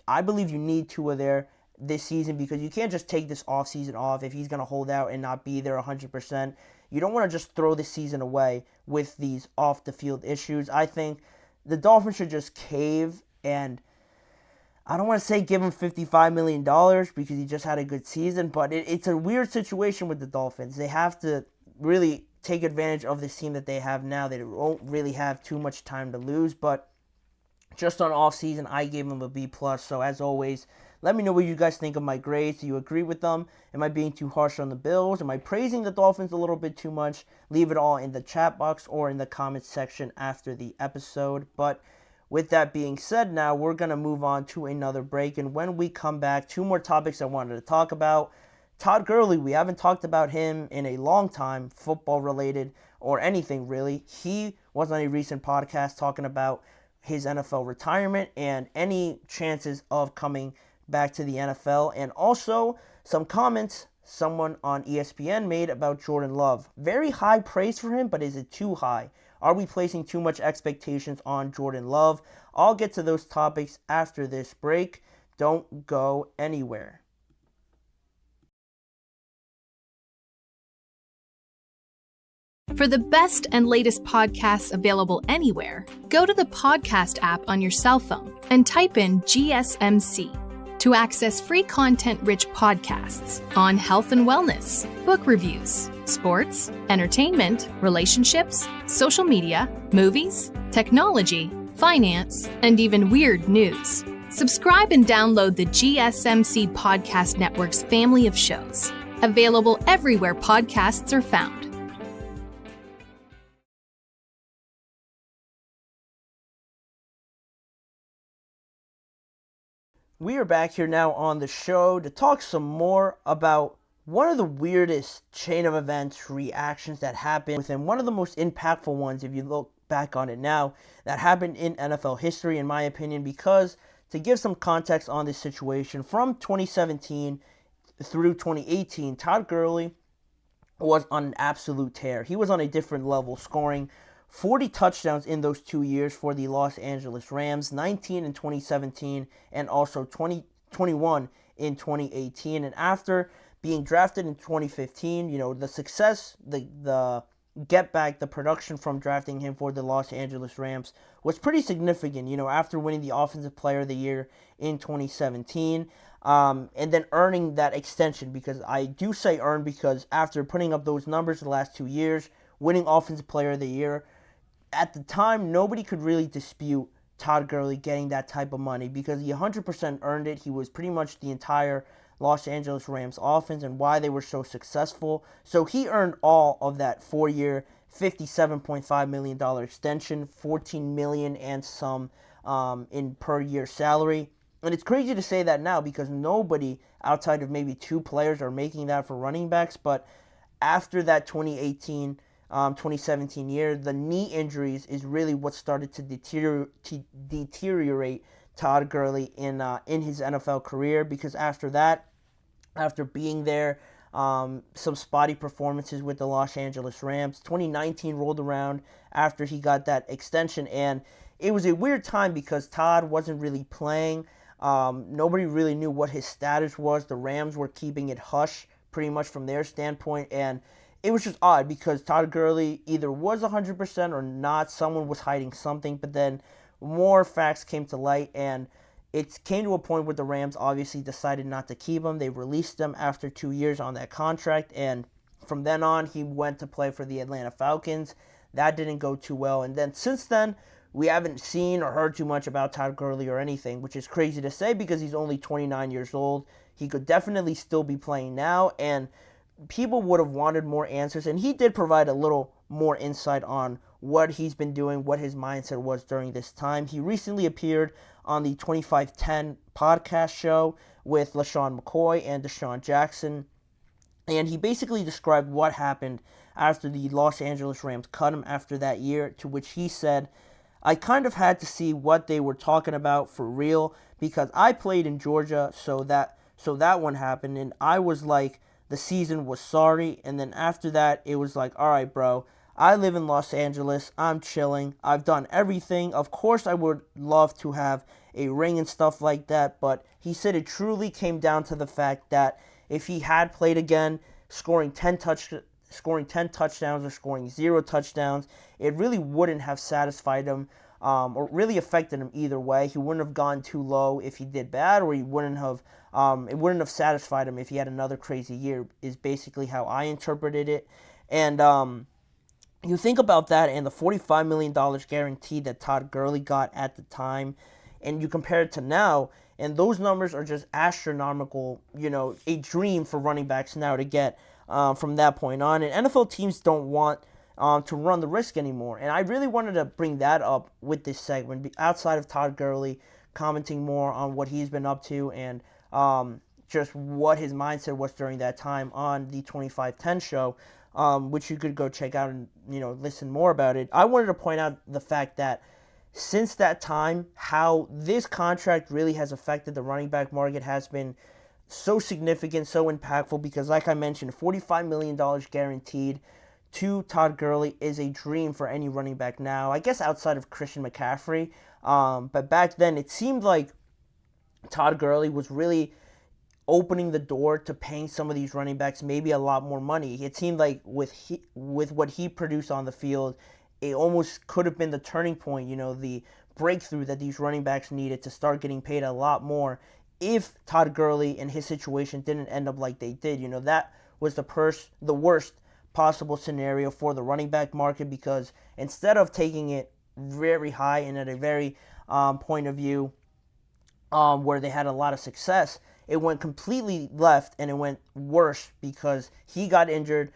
I believe you need Tua there this season because you can't just take this offseason off if he's going to hold out and not be there 100%. You don't want to just throw the season away with these off-the-field issues. I think the Dolphins should just cave, and I don't want to say give him $55 million because he just had a good season, but it's a weird situation with the Dolphins. They have to really take advantage of this team that they have now. They won't really have too much time to lose, but just on offseason, I gave them a B+. So as always, let me know what you guys think of my grades. Do you agree with them? Am I being too harsh on the Bills? Am I praising the Dolphins a little bit too much? Leave it all in the chat box or in the comments section after the episode. But with that being said, now we're going to move on to another break. And when we come back, two more topics I wanted to talk about. Todd Gurley, we haven't talked about him in a long time, football related or anything really. He was on a recent podcast talking about his NFL retirement and any chances of coming back to the NFL, and also some comments someone on ESPN made about Jordan Love. Very high praise for him, but is it too high? Are we placing too much expectations on Jordan Love? I'll get to those topics after this break. Don't go anywhere. For the best and latest podcasts available anywhere, go to the podcast app on your cell phone and type in GSMC to access free content-rich podcasts on health and wellness, book reviews, sports, entertainment, relationships, social media, movies, technology, finance, and even weird news. Subscribe and download the GSMC Podcast Network's family of shows, available everywhere podcasts are found. We are back here now on the show to talk some more about one of the weirdest chain of events reactions that happened within one of the most impactful ones, if you look back on it now, that happened in NFL history, in my opinion, because to give some context on this situation, from 2017 through 2018, Todd Gurley was on an absolute tear. He was on a different level, scoring 40 touchdowns in those 2 years for the Los Angeles Rams, 19 in 2017 and also 21 in 2018. And after being drafted in 2015, the success, the get back, the production from drafting him for the Los Angeles Rams was pretty significant, after winning the Offensive Player of the Year in 2017. And then earning that extension, because I do say earn because after putting up those numbers the last 2 years, winning Offensive Player of the Year, at the time, nobody could really dispute Todd Gurley getting that type of money because he 100% earned it. He was pretty much the entire Los Angeles Rams offense and why they were so successful. So he earned all of that 4-year, $57.5 million extension, $14 million and some in per year salary. And it's crazy to say that now because nobody outside of maybe two players are making that for running backs. But after that 2017 year, the knee injuries is really what started to deteriorate Todd Gurley in his NFL career, because after that, after being there, some spotty performances with the Los Angeles Rams, 2019 rolled around after he got that extension, and it was a weird time because Todd wasn't really playing. Nobody really knew what his status was. The Rams were keeping it hush pretty much from their standpoint, and it was just odd because Todd Gurley either was 100% or not. Someone was hiding something, but then more facts came to light, and it came to a point where the Rams obviously decided not to keep him. They released him after 2 years on that contract, and from then on, he went to play for the Atlanta Falcons. that didn't go too well. And then since then, we haven't seen or heard too much about Todd Gurley or anything, which is crazy to say because he's only 29 years old. He could definitely still be playing now, and people would have wanted more answers, and he did provide a little more insight on what he's been doing, what his mindset was during this time. He recently appeared on the 2510 podcast show with LaShawn McCoy and Deshaun Jackson, and he basically described what happened after the Los Angeles Rams cut him after that year, to which he said, "I kind of had to see what they were talking about for real because I played in Georgia, so that one happened, and I was like, the season was sorry, and then after that, it was like, all right, bro, I live in Los Angeles, I'm chilling, I've done everything. Of course, I would love to have a ring and stuff like that," but he said it truly came down to the fact that if he had played again, scoring 10 touchdowns or scoring 0 touchdowns, it really wouldn't have satisfied him or really affected him either way. He wouldn't have gone too low if he did bad, or he wouldn't have it wouldn't have satisfied him if he had another crazy year, is basically how I interpreted it. And you think about that and the $45 million guaranteed that Todd Gurley got at the time, and you compare it to now, and those numbers are just astronomical, a dream for running backs now to get from that point on. And NFL teams don't want to run the risk anymore. And I really wanted to bring that up with this segment, outside of Todd Gurley, commenting more on what he's been up to and just what his mindset was during that time on the 2510 show, which you could go check out and listen more about it. I wanted to point out the fact that since that time, how this contract really has affected the running back market has been so significant, so impactful, because like I mentioned, $45 million guaranteed to Todd Gurley is a dream for any running back now, I guess outside of Christian McCaffrey. But back then, it seemed like Todd Gurley was really opening the door to paying some of these running backs maybe a lot more money. It seemed like with what he produced on the field, it almost could have been the turning point, the breakthrough that these running backs needed to start getting paid a lot more if Todd Gurley and his situation didn't end up like they did. That was the worst possible scenario for the running back market, because instead of taking it very high and at a very point of view where they had a lot of success, it went completely left and it went worse because he got injured.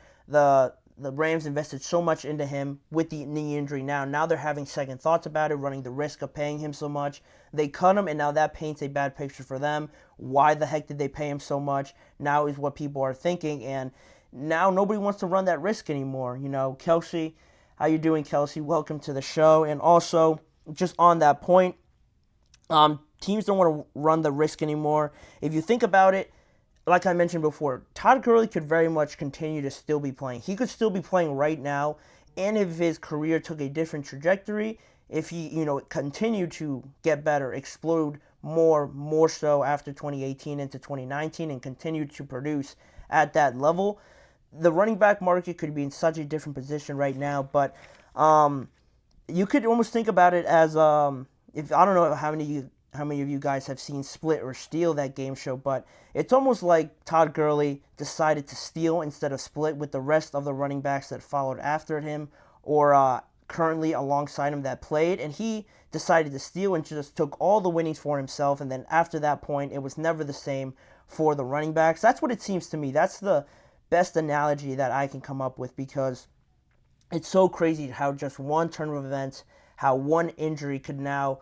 The Rams invested so much into him with the knee injury now. Now they're having second thoughts about it, running the risk of paying him so much. They cut him, and now that paints a bad picture for them. Why the heck did they pay him so much? Now is what people are thinking, and now nobody wants to run that risk anymore. Kelsey, how you doing, Kelsey? Welcome to the show. And also, just on that point, teams don't want to run the risk anymore. If you think about it, like I mentioned before, Todd Gurley could very much continue to still be playing. He could still be playing right now, and if his career took a different trajectory, if he, continued to get better, explode more so after 2018 into 2019 and continued to produce at that level, the running back market could be in such a different position right now. But you could almost think about it as if I don't know how many of you guys have seen Split or Steal, that game show, but it's almost like Todd Gurley decided to steal instead of split with the rest of the running backs that followed after him or currently alongside him that played, and he decided to steal and just took all the winnings for himself, and then after that point, it was never the same for the running backs. That's what it seems to me. That's the best analogy that I can come up with, because it's so crazy how just one turn of events, how one injury could now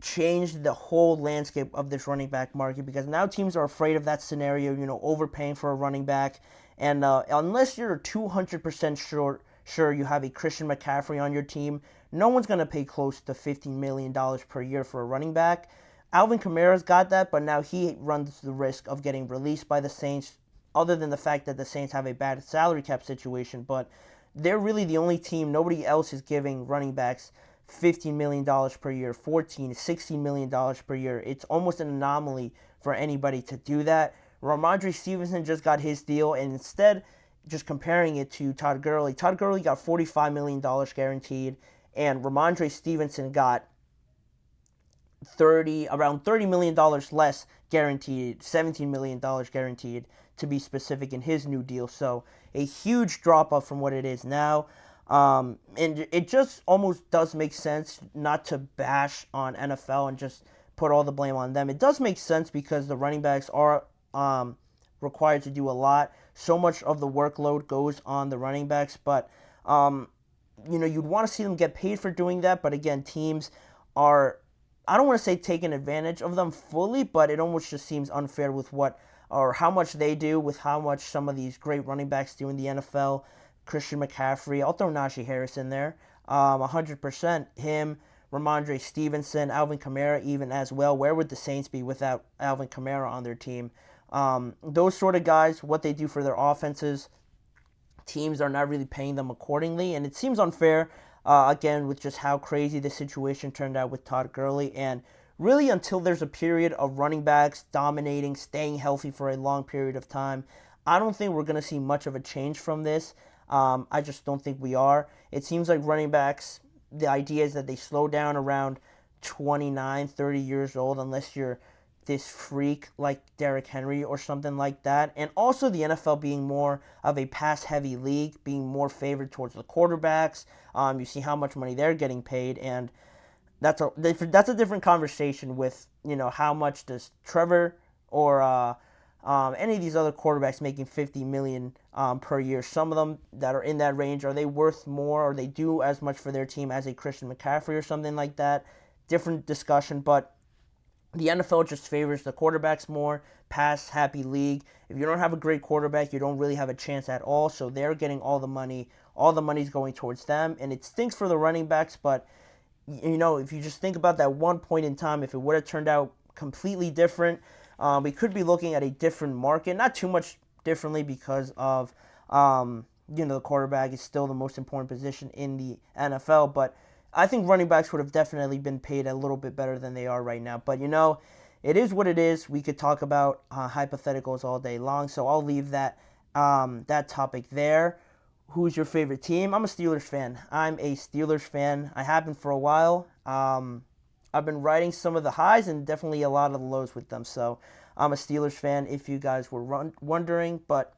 change the whole landscape of this running back market, because now teams are afraid of that scenario, overpaying for a running back. And unless you're 200% sure you have a Christian McCaffrey on your team, no one's going to pay close to $15 million per year for a running back. Alvin Kamara's got that, but now he runs the risk of getting released by the Saints, other than the fact that the Saints have a bad salary cap situation. But they're really the only team. Nobody else is giving running backs $15 million per year, $16 million per year. It's almost an anomaly for anybody to do that. Ramondre Stevenson just got his deal, and instead, just comparing it to Todd Gurley got $45 million guaranteed, and Ramondre Stevenson got around $30 million less guaranteed, $17 million guaranteed to be specific in his new deal. So a huge drop off from what it is now. And it just almost does make sense not to bash on NFL and just put all the blame on them. It does make sense because the running backs are required to do a lot. So much of the workload goes on the running backs, but you'd want to see them get paid for doing that. But again, teams are, I don't want to say taking advantage of them fully, but it almost just seems unfair with how much they do with how much some of these great running backs do in the NFL. Christian McCaffrey, I'll throw Najee Harris in there, 100%. Him, Ramondre Stevenson, Alvin Kamara even as well. Where would the Saints be without Alvin Kamara on their team? Those sort of guys, what they do for their offenses, teams are not really paying them accordingly, and it seems unfair, again, with just how crazy the situation turned out with Todd Gurley, and really until there's a period of running backs dominating, staying healthy for a long period of time, I don't think we're going to see much of a change from this. I just don't think we are. It seems like running backs, the idea is that they slow down around 29, 30 years old unless you're this freak like Derrick Henry or something like that. And also the NFL being more of a pass-heavy league, being more favored towards the quarterbacks. You see how much money they're getting paid, and that's a different conversation with, how much does Trevor or any of these other quarterbacks making $50 million per year. Some of them that are in that range, are they worth more, or they do as much for their team as a Christian McCaffrey or something like that? Different discussion, but the NFL just favors the quarterbacks more, pass-happy league. If you don't have a great quarterback, you don't really have a chance at all, so they're getting all the money. All the money's going towards them, and it stinks for the running backs, but, if you just think about that one point in time, if it would have turned out completely different, we could be looking at a different market, not too much differently because of, the quarterback is still the most important position in the NFL, but I think running backs would have definitely been paid a little bit better than they are right now. But, it is what it is. We could talk about hypotheticals all day long, so I'll leave that topic there. Who's your favorite team? I'm a Steelers fan. I have been for a while. I've been riding some of the highs and definitely a lot of the lows with them. So I'm a Steelers fan if you guys were wondering. But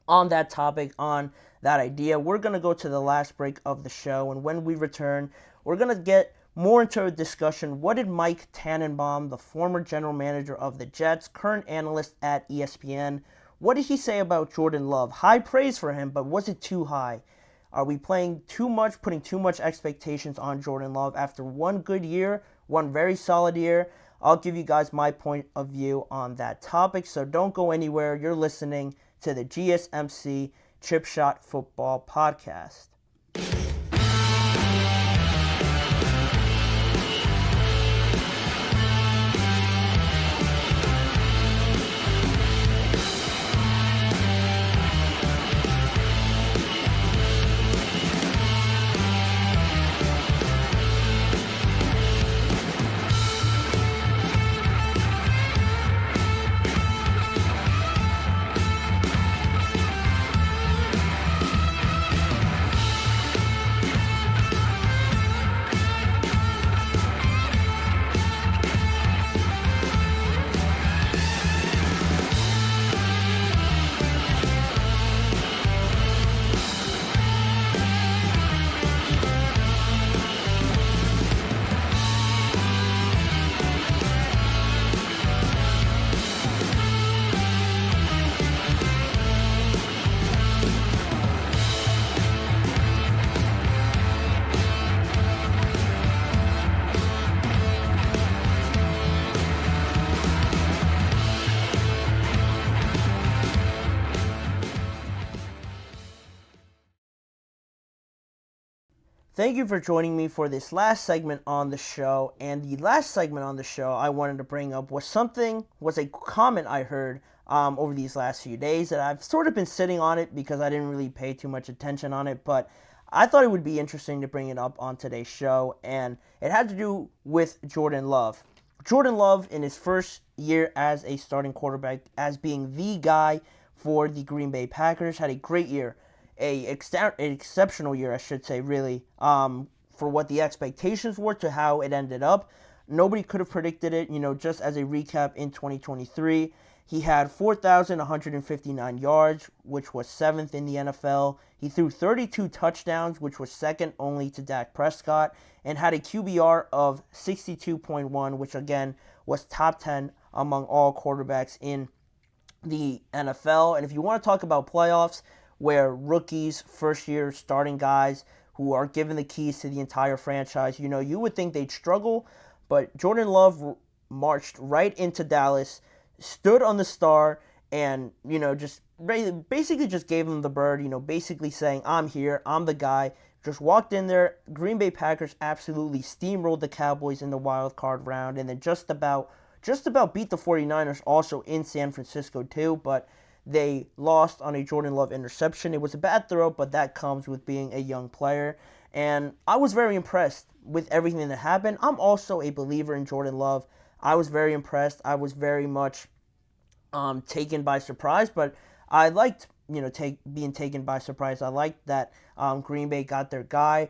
on that topic, on that idea, we're going to go to the last break of the show. And when we return, we're going to get more into a discussion. What did Mike Tannenbaum, the former general manager of the Jets, current analyst at ESPN, what did he say about Jordan Love? High praise for him, but was it too high? Are we playing too much, putting too much expectations on Jordan Love after one good year, one very solid year? I'll give you guys my point of view on that topic, so don't go anywhere. You're listening to the GSMC Chip Shot Football Podcast. Thank you for joining me for this last segment on the show. And the last segment on the show I wanted to bring up was a comment I heard over these last few days that I've sort of been sitting on it because I didn't really pay too much attention on it, but I thought it would be interesting to bring it up on today's show, and it had to do with Jordan Love. Jordan Love, in his first year as a starting quarterback, as being the guy for the Green Bay Packers, had a great year. An exceptional year, I should say, really, for what the expectations were to how it ended up. Nobody could have predicted it. Just as a recap, in 2023, He had 4,159 yards, which was 7th in the NFL. He threw 32 touchdowns, which was second only to Dak Prescott, and had a QBR of 62.1, which again was top 10 among all quarterbacks in the NFL. And if you want to talk about playoffs, where rookies, first-year starting guys who are given the keys to the entire franchise, you would think they'd struggle, but Jordan Love marched right into Dallas, stood on the star, and, just basically just gave them the bird, basically saying, I'm here, I'm the guy. Just walked in there. Green Bay Packers absolutely steamrolled the Cowboys in the wild card round, and then just about beat the 49ers also in San Francisco too, but they lost on a Jordan Love interception. It was a bad throw, but that comes with being a young player, and I was very impressed with everything that happened. I'm also a believer in Jordan Love. I was very impressed. I was very much taken by surprise, but I liked, being taken by surprise. I liked that Green Bay got their guy.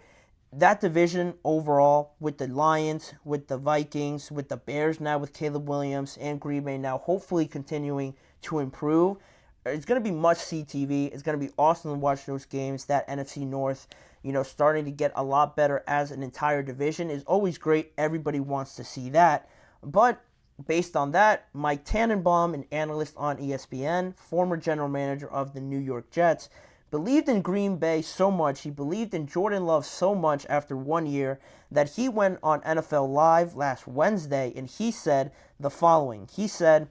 That division overall, with the Lions, with the Vikings, with the Bears now with Caleb Williams, and Green Bay now hopefully continuing to improve, it's going to be must-see TV. It's going to be awesome to watch those games. That NFC North, starting to get a lot better as an entire division is always great. Everybody wants to see that. But based on that, Mike Tannenbaum, an analyst on ESPN, former general manager of the New York Jets, believed in Green Bay so much, he believed in Jordan Love so much after 1 year, that he went on NFL Live last Wednesday and he said the following. He said,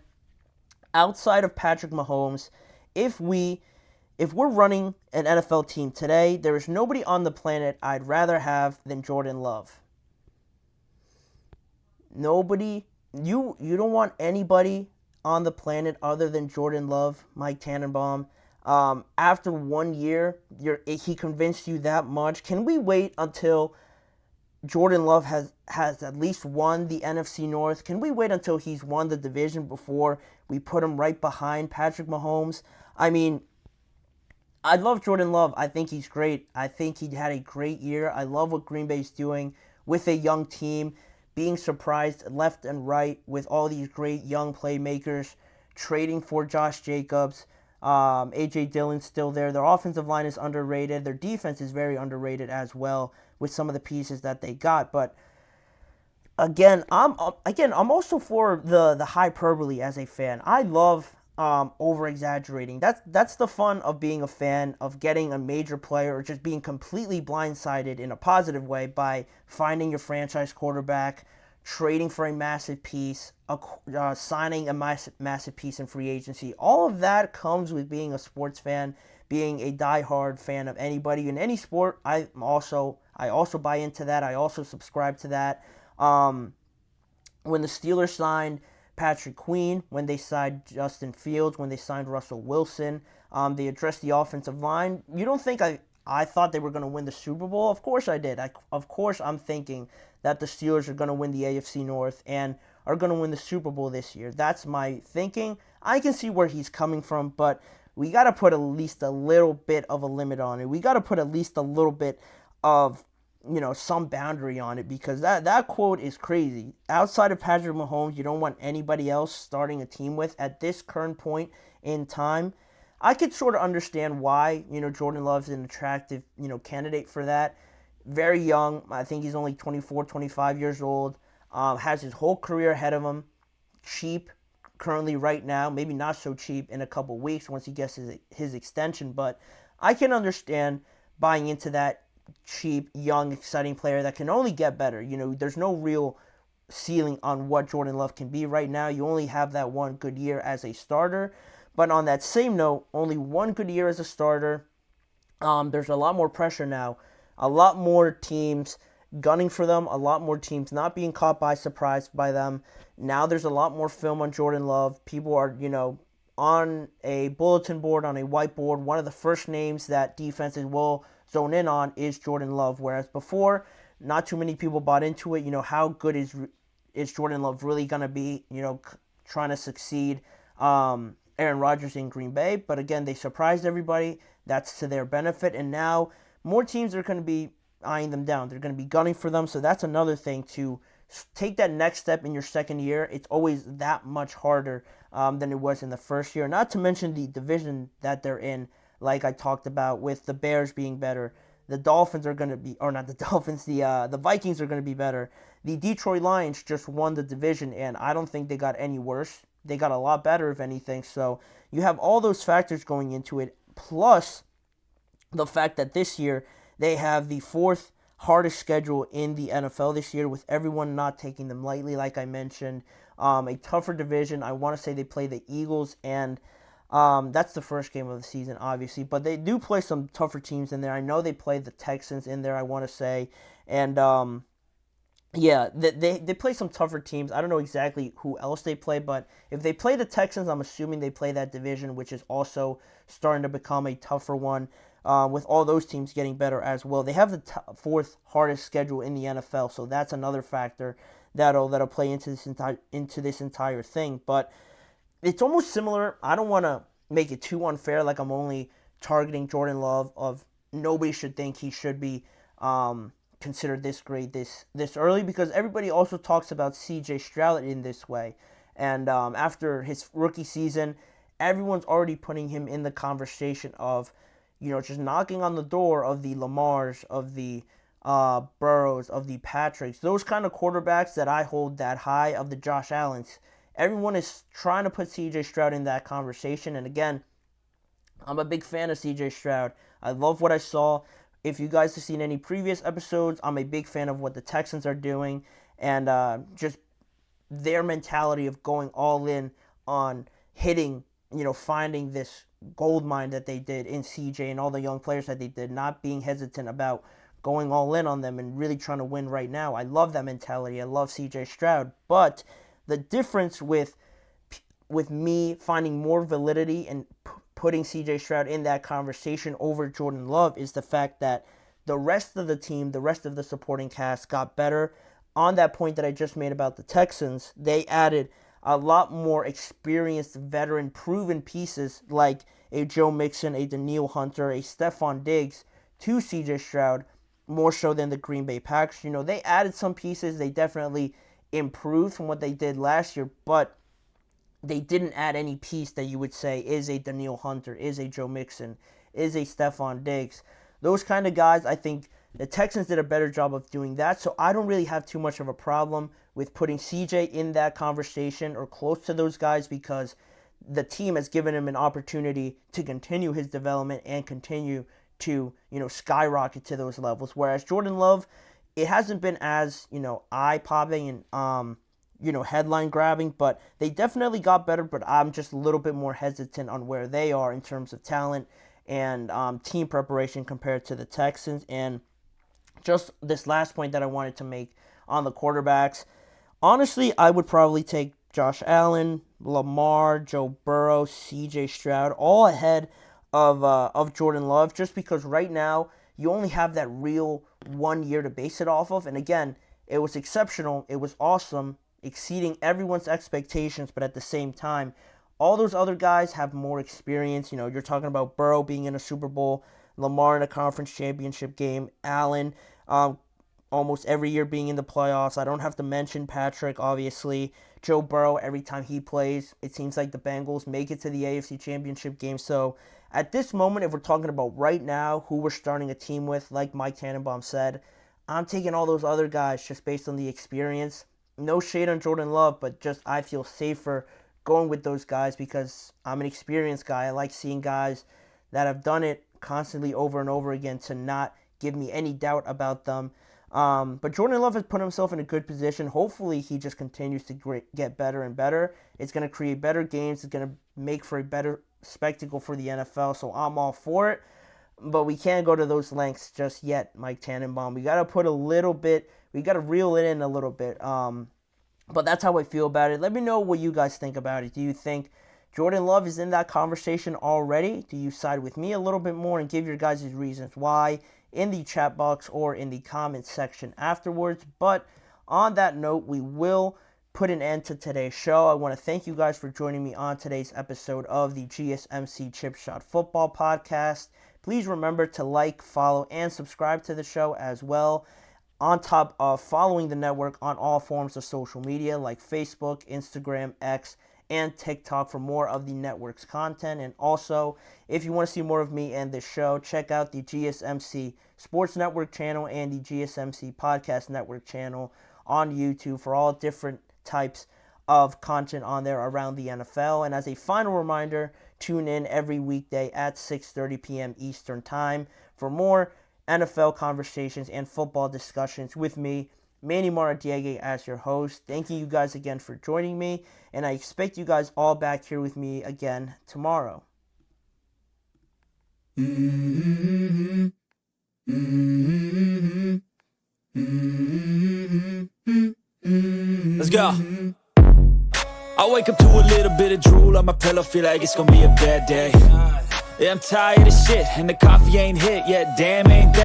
outside of Patrick Mahomes, if we're running an NFL team today, there is nobody on the planet I'd rather have than Jordan Love. Nobody, you don't want anybody on the planet other than Jordan Love, Mike Tannenbaum. After 1 year, he convinced you that much. Can we wait until Jordan Love has at least won the NFC North? Can we wait until he's won the division before we put him right behind Patrick Mahomes? I mean, I love Jordan Love. I think he's great. I think he had a great year. I love what Green Bay's doing with a young team, being surprised left and right with all these great young playmakers, trading for Josh Jacobs. A.J. Dillon's still there. Their offensive line is underrated. Their defense is very underrated as well with some of the pieces that they got. But I'm also for the hyperbole as a fan. I love over-exaggerating. That's the fun of being a fan, of getting a major player or just being completely blindsided in a positive way by finding your franchise quarterback, trading for a massive piece, signing a massive piece in free agency. All of that comes with being a sports fan, being a diehard fan of anybody in any sport. I also buy into that. I also subscribe to that. When the Steelers signed Patrick Queen, when they signed Justin Fields, when they signed Russell Wilson, they addressed the offensive line. You don't think I thought they were going to win the Super Bowl? Of course I did. Of course I'm thinking that the Steelers are going to win the AFC North and are going to win the Super Bowl this year. That's my thinking. I can see where he's coming from, but we got to put at least a little bit of a limit on it. We got to put at least a little bit of, some boundary on it, because that quote is crazy. Outside of Patrick Mahomes, you don't want anybody else starting a team with at this current point in time. I could sort of understand why, Jordan Love's an attractive, candidate for that. Very young. I think he's only 24, 25 years old. Has his whole career ahead of him. Cheap currently right now. Maybe not so cheap in a couple weeks once he gets his extension. But I can understand buying into that cheap, young, exciting player that can only get better. There's no real ceiling on what Jordan Love can be right now. You only have that one good year as a starter. But on that same note, only one good year as a starter. There's a lot more pressure now. A lot more teams gunning for them. A lot more teams not being caught by surprise by them. Now there's a lot more film on Jordan Love. People are, on a bulletin board, on a whiteboard. One of the first names that defenses will zone in on is Jordan Love. Whereas before, not too many people bought into it. How good is Jordan Love really going to be, trying to succeed Aaron Rodgers in Green Bay? But again, they surprised everybody. That's to their benefit. And now more teams are going to be eyeing them down. They're going to be gunning for them. So that's another thing to take that next step in your second year, it's always that much harder than it was in the first year. Not to mention the division that they're in, like I talked about, with the Bears being better. The Dolphins are going to be, or not the Dolphins, the Vikings are going to be better. The Detroit Lions just won the division, and I don't think they got any worse. They got a lot better, if anything. So you have all those factors going into it, plus the fact that this year they have the fourth hardest schedule in the NFL this year, with everyone not taking them lightly, like I mentioned. A tougher division. I want to say they play the Eagles, and that's the first game of the season, obviously. But they do play some tougher teams in there. I know they play the Texans in there, I want to say. And, yeah, they play some tougher teams. I don't know exactly who else they play, but if they play the Texans, I'm assuming they play that division, which is also starting to become a tougher one, with all those teams getting better as well. They have the fourth hardest schedule in the NFL, so that's another factor that'll play into this entire thing. But it's almost similar. I don't want to make it too unfair, like I'm only targeting Jordan Love. Of nobody should think he should be considered this great this early, because everybody also talks about CJ Stroud in this way. And after his rookie season, everyone's already putting him in the conversation of, just knocking on the door of the Lamars, of the Burrows, of the Patricks, those kind of quarterbacks that I hold that high, of the Josh Allens. Everyone is trying to put CJ Stroud in that conversation. And again, I'm a big fan of CJ Stroud. I love what I saw. If you guys have seen any previous episodes, I'm a big fan of what the Texans are doing, and just their mentality of going all in on hitting, finding this gold mine that they did in CJ and all the young players that they did, not being hesitant about going all in on them and really trying to win right now. I love that mentality. I love CJ Stroud. But the difference with me finding more validity and putting CJ Stroud in that conversation over Jordan Love is the fact that the rest of the team, the rest of the supporting cast got better. On that point that I just made about the Texans, they added a lot more experienced, veteran, proven pieces like a Joe Mixon, a Danielle Hunter, a Stefon Diggs to CJ Stroud, more so than the Green Bay Packers. They added some pieces. They definitely improved from what they did last year, but they didn't add any piece that you would say is a Danielle Hunter, is a Joe Mixon, is a Stefon Diggs. Those kind of guys, I think the Texans did a better job of doing that, so I don't really have too much of a problem with putting CJ in that conversation or close to those guys, because the team has given him an opportunity to continue his development and continue to, skyrocket to those levels. Whereas Jordan Love, it hasn't been as, eye-popping and, headline grabbing, but they definitely got better. But I'm just a little bit more hesitant on where they are in terms of talent and team preparation compared to the Texans. And just this last point that I wanted to make on the quarterbacks, honestly, I would probably take Josh Allen, Lamar, Joe Burrow, CJ Stroud, all ahead of Jordan Love, just because right now you only have that real 1 year to base it off of. And again, it was exceptional, it was awesome, exceeding everyone's expectations, but at the same time, all those other guys have more experience. You're talking about Burrow being in a Super Bowl, Lamar in a conference championship game, Allen almost every year being in the playoffs. I don't have to mention Patrick, obviously. Joe Burrow, every time he plays, it seems like the Bengals make it to the AFC Championship game. So at this moment, if we're talking about right now who we're starting a team with, like Mike Tannenbaum said, I'm taking all those other guys just based on the experience. No shade on Jordan Love, but just I feel safer going with those guys because I'm an experienced guy. I like seeing guys that have done it constantly over and over again to not give me any doubt about them. But Jordan Love has put himself in a good position. Hopefully he just continues to get better and better. It's going to create better games. It's going to make for a better spectacle for the NFL. So I'm all for it. But we can't go to those lengths just yet, Mike Tannenbaum. We got to put a little bit, we got to reel it in a little bit. But that's how I feel about it. Let me know what you guys think about it. Do you think Jordan Love is in that conversation already? Do you side with me a little bit more and give your guys' reasons why in the chat box or in the comments section afterwards? But on that note, we will put an end to today's show. I want to thank you guys for joining me on today's episode of the GSMC Chip Shot Football Podcast. Please remember to like, follow, and subscribe to the show as well. on top of following the network on all forms of social media like Facebook, Instagram, X, and TikTok for more of the network's content. And also, if you want to see more of me and the show, check out the GSMC Sports Network channel and the GSMC Podcast Network channel on YouTube for all different types of content on there around the NFL. And as a final reminder, tune in every weekday at 6:30 p.m. Eastern Time for more NFL conversations and football discussions with me, Manny Maradiegue, as your host. Thank you guys again for joining me, and I expect you guys all back here with me again tomorrow. Let's go. I wake up to a little bit of drool on my pillow, feel like it's gonna be a bad day. Yeah, I'm tired of shit, and the coffee ain't hit yet, damn ain't that